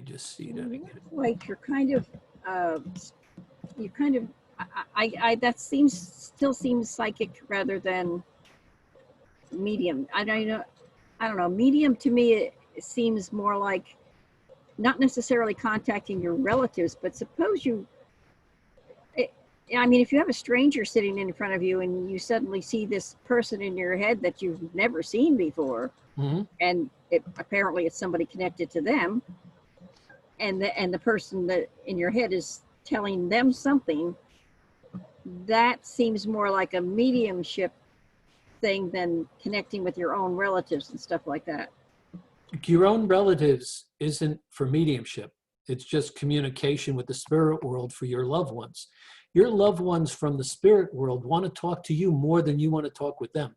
just see that again. Like you're kind of, that still seems psychic rather than medium. I don't know. Medium to me, it seems more like not necessarily contacting your relatives, but suppose if you have a stranger sitting in front of you and you suddenly see this person in your head that you've never seen before, Mm-hmm. and apparently it's somebody connected to them, and the person that in your head is telling them something, that seems more like a mediumship thing than connecting with your own relatives and stuff like that. Your own relatives isn't for mediumship. It's just communication with the spirit world for your loved ones. Your loved ones from the spirit world want to talk to you more than you want to talk with them.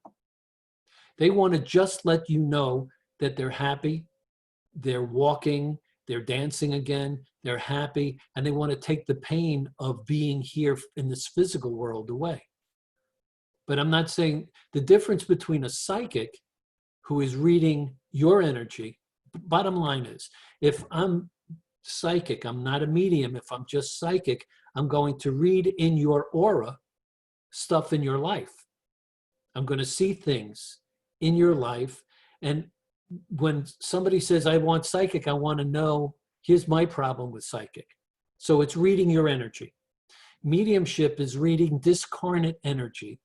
They want to just let you know that they're happy, they're walking, they're dancing again, they're happy, and they want to take the pain of being here in this physical world away. But I'm not saying the difference between a psychic who is reading your energy, bottom line is, if I'm psychic, I'm not a medium. If I'm just psychic, I'm going to read in your aura stuff in your life. I'm going to see things in your life. And when somebody says, I want psychic, I want to know, here's my problem with psychic. So it's reading your energy. Mediumship is reading discarnate energy,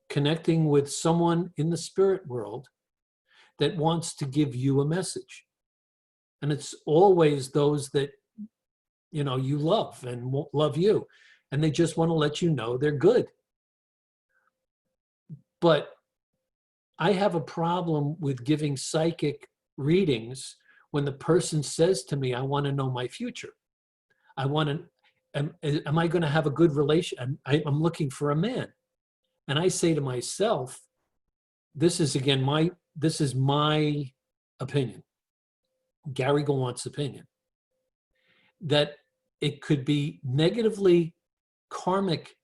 connecting with someone in the spirit world that wants to give you a message. And it's always those that, you love and love you. And they just want to let you know they're good. But I have a problem with giving psychic readings when the person says to me, I want to know my future. Am I going to have a good relation? I'm looking for a man. And I say to myself, this is my opinion, Garry Gewant's opinion, that it could be negatively karmic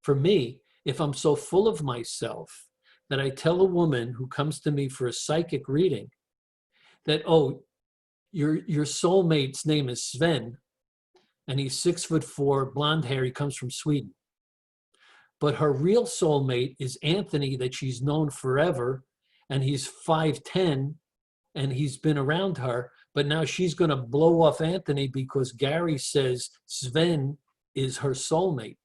for me if I'm so full of myself that I tell a woman who comes to me for a psychic reading that, oh, your soulmate's name is Sven, and he's 6'4", blonde hair, he comes from Sweden. But her real soulmate is Anthony, that she's known forever, and he's 5'10", and he's been around her, but now she's going to blow off Anthony because Garry says Sven is her soulmate.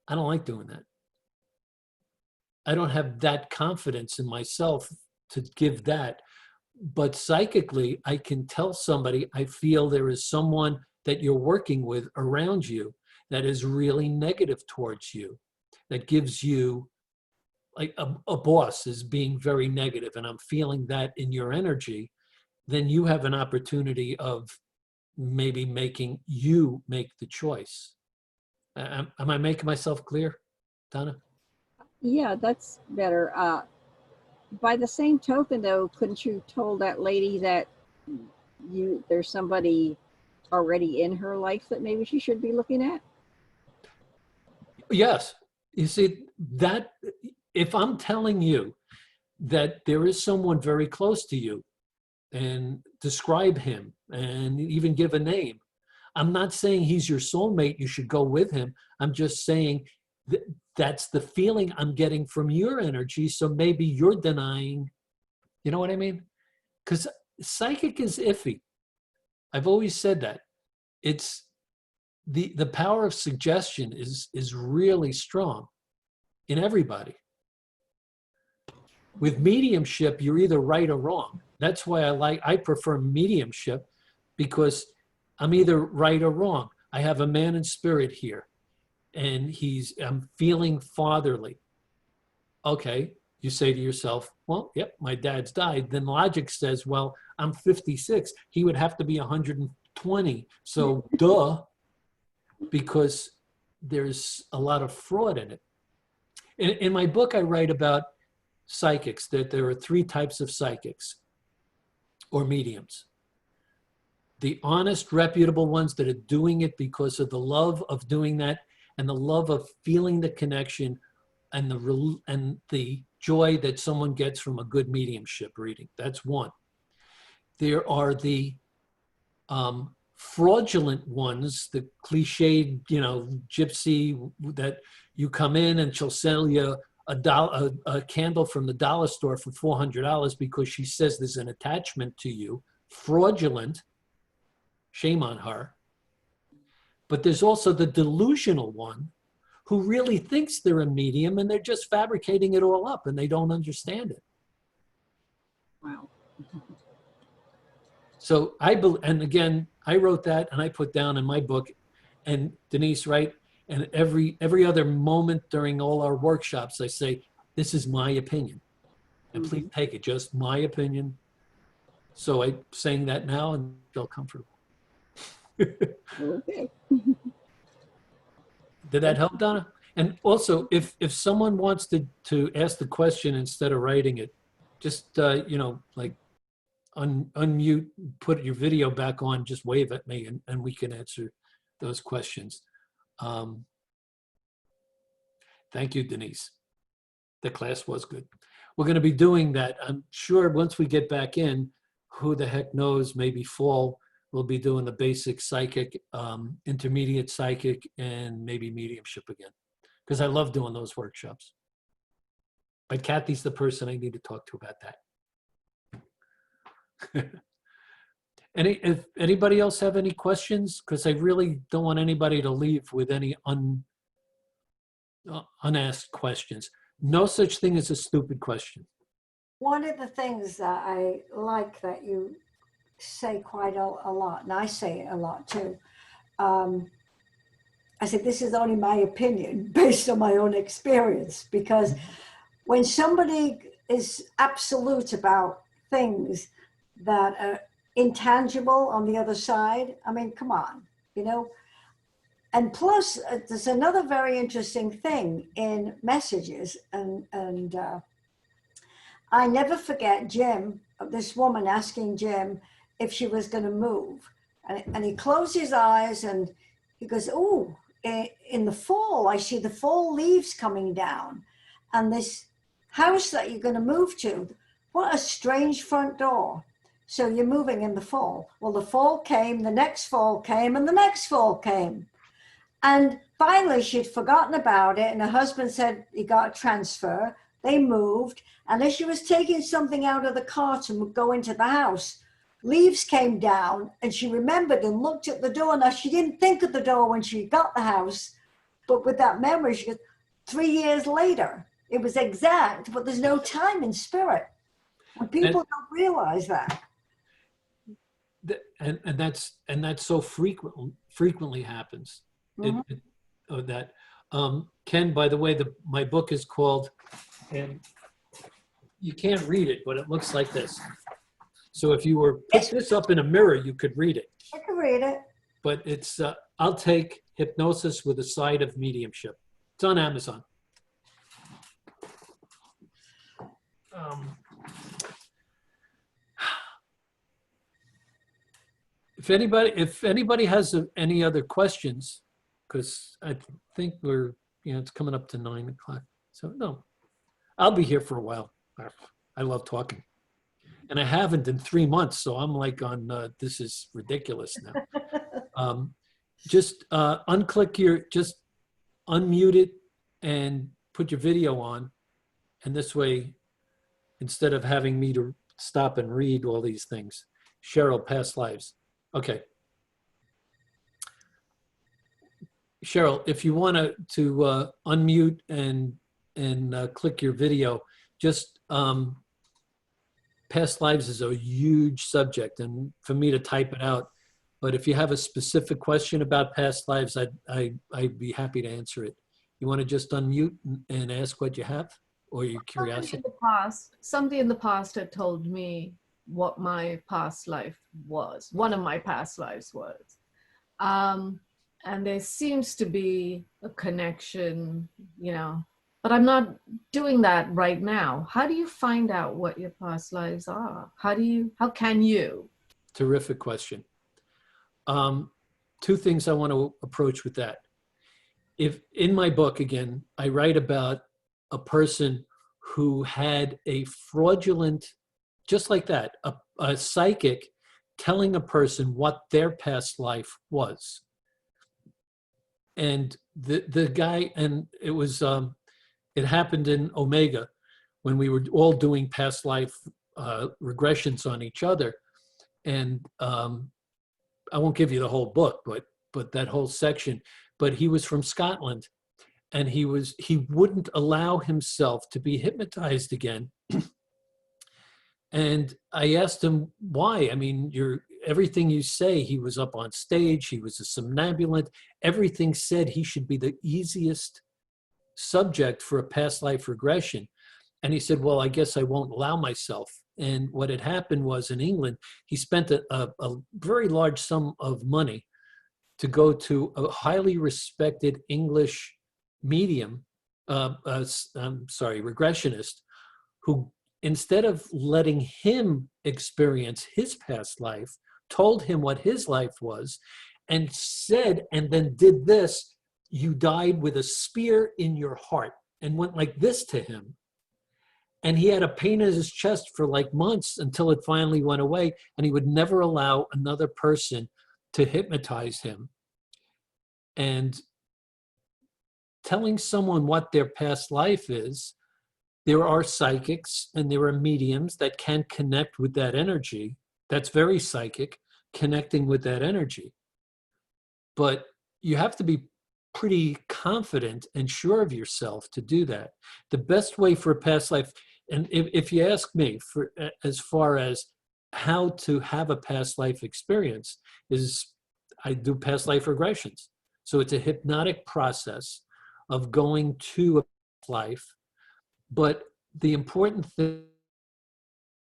I don't like doing that. I don't have that confidence in myself to give that. But psychically, I can tell somebody, I feel there is someone that you're working with around you that is really negative towards you, that gives you, like a boss is being very negative, and I'm feeling that in your energy, then you have an opportunity of maybe making you make the choice. Am I making myself clear, Donna? Yeah, that's better. By the same token, though, couldn't you told that lady that there's somebody already in her life that maybe she should be looking at? Yes. You see, that if I'm telling you that there is someone very close to you and describe him and even give a name, I'm not saying he's your soulmate, you should go with him. I'm just saying that's the feeling I'm getting from your energy. So maybe you're denying, you know what I mean? Because psychic is iffy. I've always said that. It's the power of suggestion is really strong in everybody. With mediumship, you're either right or wrong. That's why I prefer mediumship, because I'm either right or wrong. I have a man in spirit here, and I'm feeling fatherly. Okay, you say to yourself, well, yep, my dad's died. Then logic says, well, I'm 56. He would have to be 120. So duh, because there's a lot of fraud in it. In my book, I write about psychics, that there are 3 types of psychics or mediums. The honest, reputable ones that are doing it because of the love of doing that and the love of feeling the connection and the joy that someone gets from a good mediumship reading. That's one. There are the fraudulent ones, the cliched, gypsy that you come in and she'll sell you a candle from the dollar store for $400 because she says there's an attachment to you. Fraudulent, shame on her. But there's also the delusional one who really thinks they're a medium and they're just fabricating it all up and they don't understand it. Wow. So and again, I wrote that and I put down in my book, and Denise, right? And every other moment during all our workshops, I say, this is my opinion. And please take it, just my opinion. So I'm saying that now and feel comfortable. Okay. Did that help, Donna? And also, if someone wants to ask the question instead of writing it, just, like unmute, put your video back on, just wave at me and we can answer those questions. Thank you, Denise. The class was good. We're going to be doing that. I'm sure once we get back in, who the heck knows, maybe fall, we'll be doing the basic psychic, intermediate psychic, and maybe mediumship again. Because I love doing those workshops. But Kathy's the person I need to talk to about that. If anybody else have any questions? Because I really don't want anybody to leave with any unasked questions. No such thing as a stupid question. One of the things that I like that you say quite a lot, and I say it a lot too, I said, this is only my opinion based on my own experience, because when somebody is absolute about things that are intangible on the other side, I mean, come on, And plus, there's another very interesting thing in messages, and I never forget Jim, this woman asking Jim if she was going to move. And he closed his eyes and he goes, oh, in the fall, I see the fall leaves coming down. And this house that you're going to move to, what a strange front door. So you're moving in the fall. Well, the fall came, the next fall came, and the next fall came. And finally, she'd forgotten about it. And her husband said he got a transfer. They moved. And as she was taking something out of the cart and would go into the house, leaves came down. And she remembered and looked at the door. Now, she didn't think of the door when she got the house. But with that memory, she goes, 3 years later, it was exact. But there's no time in spirit. And people don't realize that. And that's so frequently happens. Ken, by the way, my book is called, and you can't read it, but it looks like this. So if you were put this up in a mirror, you could read it. I can read it. But it's I'll Take Hypnosis with a Side of Mediumship. It's on Amazon. If anybody has any other questions, because I think we're, it's coming up to 9 o'clock. So no, I'll be here for a while. I love talking. And I haven't in 3 months. So I'm like on, this is ridiculous now. Just just unmute it and put your video on. And this way, instead of having me to stop and read all these things, Cheryl, Past Lives. Okay. Cheryl, if you want to unmute and click your video, just Past Lives is a huge subject, and for me to type it out. But if you have a specific question about past lives, I'd be happy to answer it. You want to just unmute and ask what you have? or your curiosity? Somebody in the past had told me what my past life was, one of my past lives was. And there seems to be a connection, you know, but I'm not doing that right now. How do you find out what your past lives are? How can you? Terrific question. Two things I want to approach with that. If in my book, again, I write about a person who had a fraudulent, just like that, a psychic telling a person what their past life was. And the guy, and it was, it happened in Omega when we were all doing past life regressions on each other. And I won't give you the whole book, but that whole section. But he was from Scotland, and he wouldn't allow himself to be hypnotized again. And I asked him why. I mean, everything you say, he was up on stage, he was a somnambulant, everything said he should be the easiest subject for a past life regression. And he said, well, I guess I won't allow myself. And what had happened was, in England, he spent a very large sum of money to go to a highly respected English medium, regressionist, who, instead of letting him experience his past life, told him what his life was, and said, and then did this: you died with a spear in your heart, and went like this to him. And he had a pain in his chest for like months until it finally went away, and he would never allow another person to hypnotize him. And telling someone what their past life is, there are psychics and there are mediums that can connect with that energy. That's very psychic, connecting with that energy. But you have to be pretty confident and sure of yourself to do that. The best way for a past life, and if you ask me, for as far as how to have a past life experience, is I do past life regressions. So it's a hypnotic process of going to a past life. But the important thing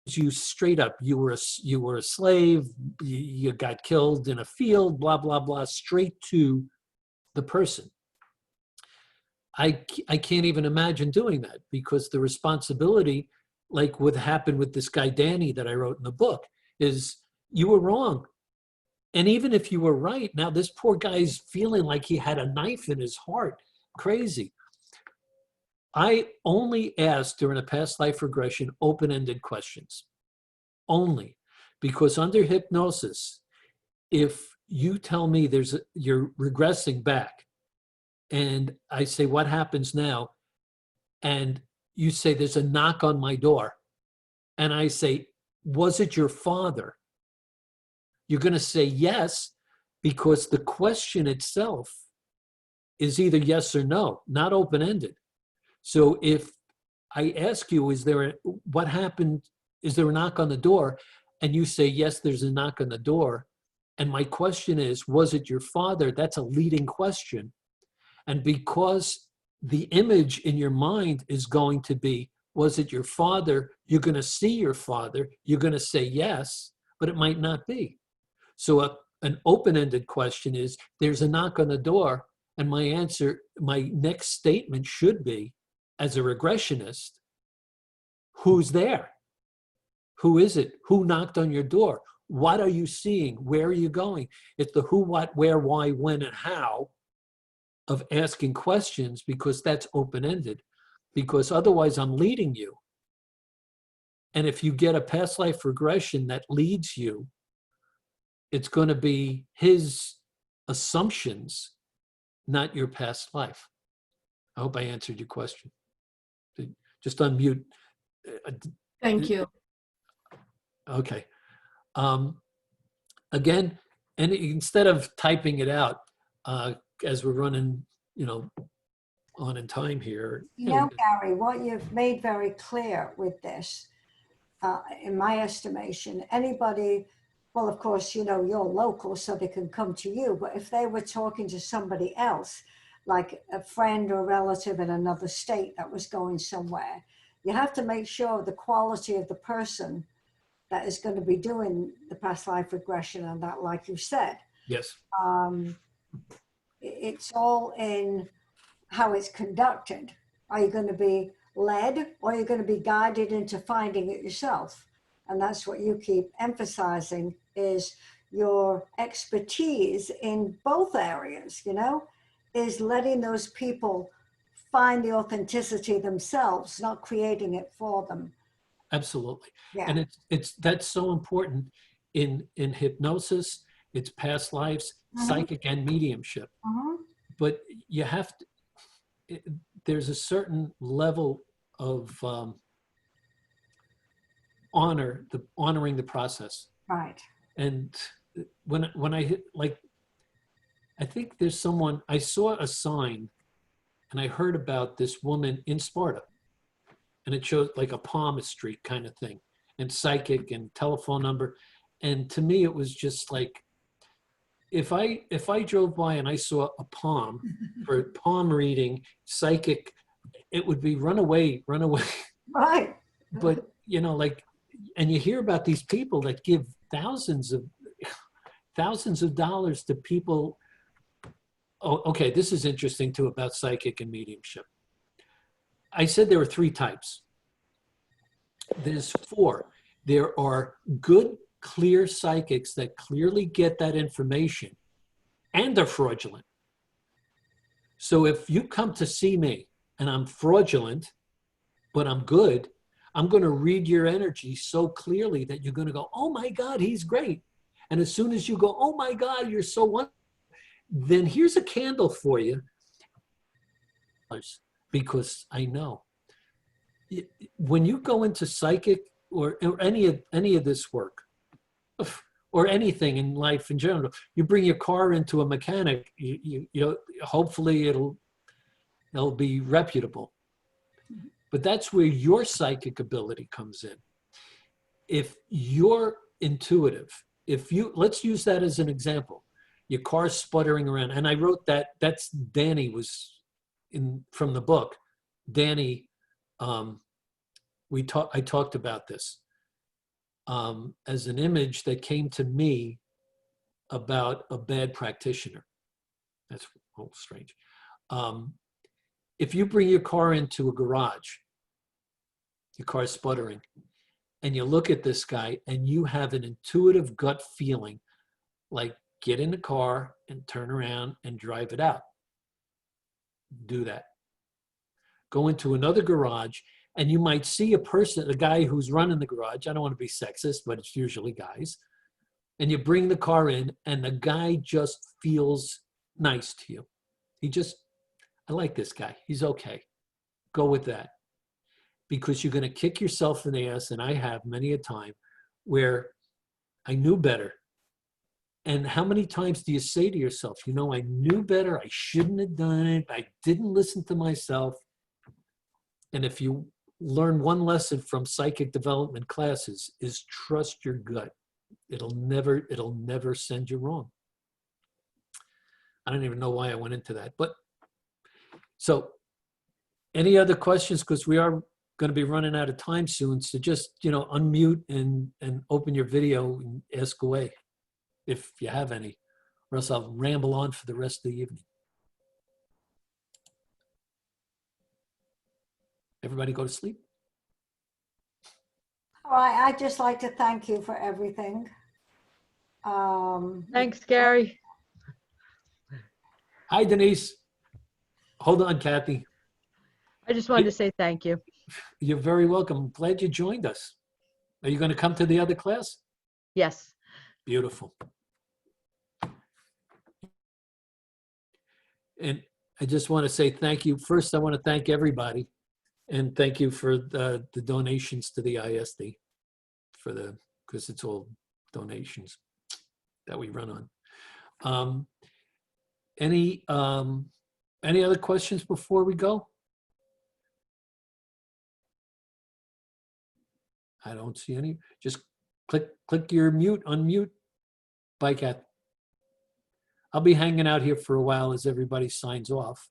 is, you straight up, you were a slave, you got killed in a field, blah, blah, blah, straight to the person. I can't even imagine doing that, because the responsibility, like what happened with this guy, Danny, that I wrote in the book, is you were wrong. And even if you were right, now this poor guy's feeling like he had a knife in his heart. Crazy. I only ask during a past life regression open-ended questions. Only. Because under hypnosis, if you tell me you're regressing back, and I say, what happens now? And you say, there's a knock on my door. And I say, was it your father? You're going to say yes, because the question itself is either yes or no, not open-ended. So if I ask you, what happened? Is there a knock on the door? And you say, yes, there's a knock on the door. And my question is, was it your father? That's a leading question. And because the image in your mind is going to be, was it your father? You're going to see your father. You're going to say yes, but it might not be. So an open-ended question is, there's a knock on the door. And my answer, my next statement should be, as a regressionist, who's there? Who is it? Who knocked on your door? What are you seeing? Where are you going? It's the who, what, where, why, when, and how of asking questions, because that's open-ended. Because otherwise I'm leading you. And if you get a past life regression that leads you, it's going to be his assumptions, not your past life. I hope I answered your question. Just unmute. Thank you. Okay. Again, and instead of typing it out, as we're running, on in time here. Gary, what you've made very clear with this, in my estimation, anybody, well, of course, you're local, so they can come to you, but if they were talking to somebody else like a friend or relative in another state that was going somewhere. You have to make sure the quality of the person that is going to be doing the past life regression and that, like you said, Yes. it's all in how it's conducted. Are you going to be led, or are you going to be guided into finding it yourself? And that's what you keep emphasizing, is your expertise in both areas, you know, is letting those people find the authenticity themselves, not creating it for them. Absolutely. Yeah. And that's so important in hypnosis. It's past lives, psychic and mediumship. But you have to, there's a certain level of honoring the process. Right. And when I like, I think there's someone, I saw a sign and I heard about this woman in Sparta, and it showed like a palmistry kind of thing, and psychic and telephone number. And to me, it was just like, if I drove by and I saw a palm for palm reading, psychic, it would be run away. Right. But, you know, like, and you hear about these people that give thousands of dollars to people. Oh, okay, this is interesting too about psychic and mediumship. I said there were 3 types. There's 4. There are good, clear psychics that clearly get that information and are fraudulent. So if you come to see me and I'm fraudulent, but I'm good, I'm going to read your energy so clearly that you're going to go, oh my God, he's great. And as soon as you go, oh my God, you're so wonderful, then here's a candle for you. Because I know when you go into psychic or any of this work or anything in life in general, you bring your car into a mechanic, you know, hopefully it'll be reputable. But that's where your psychic ability comes in. If you're intuitive, let's use that as an example. Your car's sputtering around. And I wrote that's Danny was from the book. Danny, I talked about this as an image that came to me about a bad practitioner. That's strange. If you bring your car into a garage, your car's sputtering, and you look at this guy and you have an intuitive gut feeling, like, get in the car and turn around and drive it out. Do that. Go into another garage and you might see a guy who's running the garage. I don't want to be sexist, but it's usually guys. And you bring the car in and the guy just feels nice to you. I like this guy. He's okay. Go with that. Because you're going to kick yourself in the ass, and I have many a time, where I knew better. And how many times do you say to yourself, you know, I knew better, I shouldn't have done it, I didn't listen to myself. And if you learn one lesson from psychic development classes, is trust your gut. It'll never send you wrong. I don't even know why I went into that. But so any other questions? Because we are going to be running out of time soon. So just, you know, unmute and open your video and ask away if you have any, or else I'll ramble on for the rest of the evening. Everybody go to sleep. All right, I'd just like to thank you for everything. Thanks, Gary. Hi, Denise. Hold on, Kathy. I just wanted to say thank you. You're very welcome. I'm glad you joined us. Are you going to come to the other class? Yes. Beautiful. And I just want to say thank you. First, I want to thank everybody. And thank you for the donations to the ISD, because it's all donations that we run on. Any other questions before we go? I don't see any. Just click your unmute. Bye, Kath. I'll be hanging out here for a while as everybody signs off.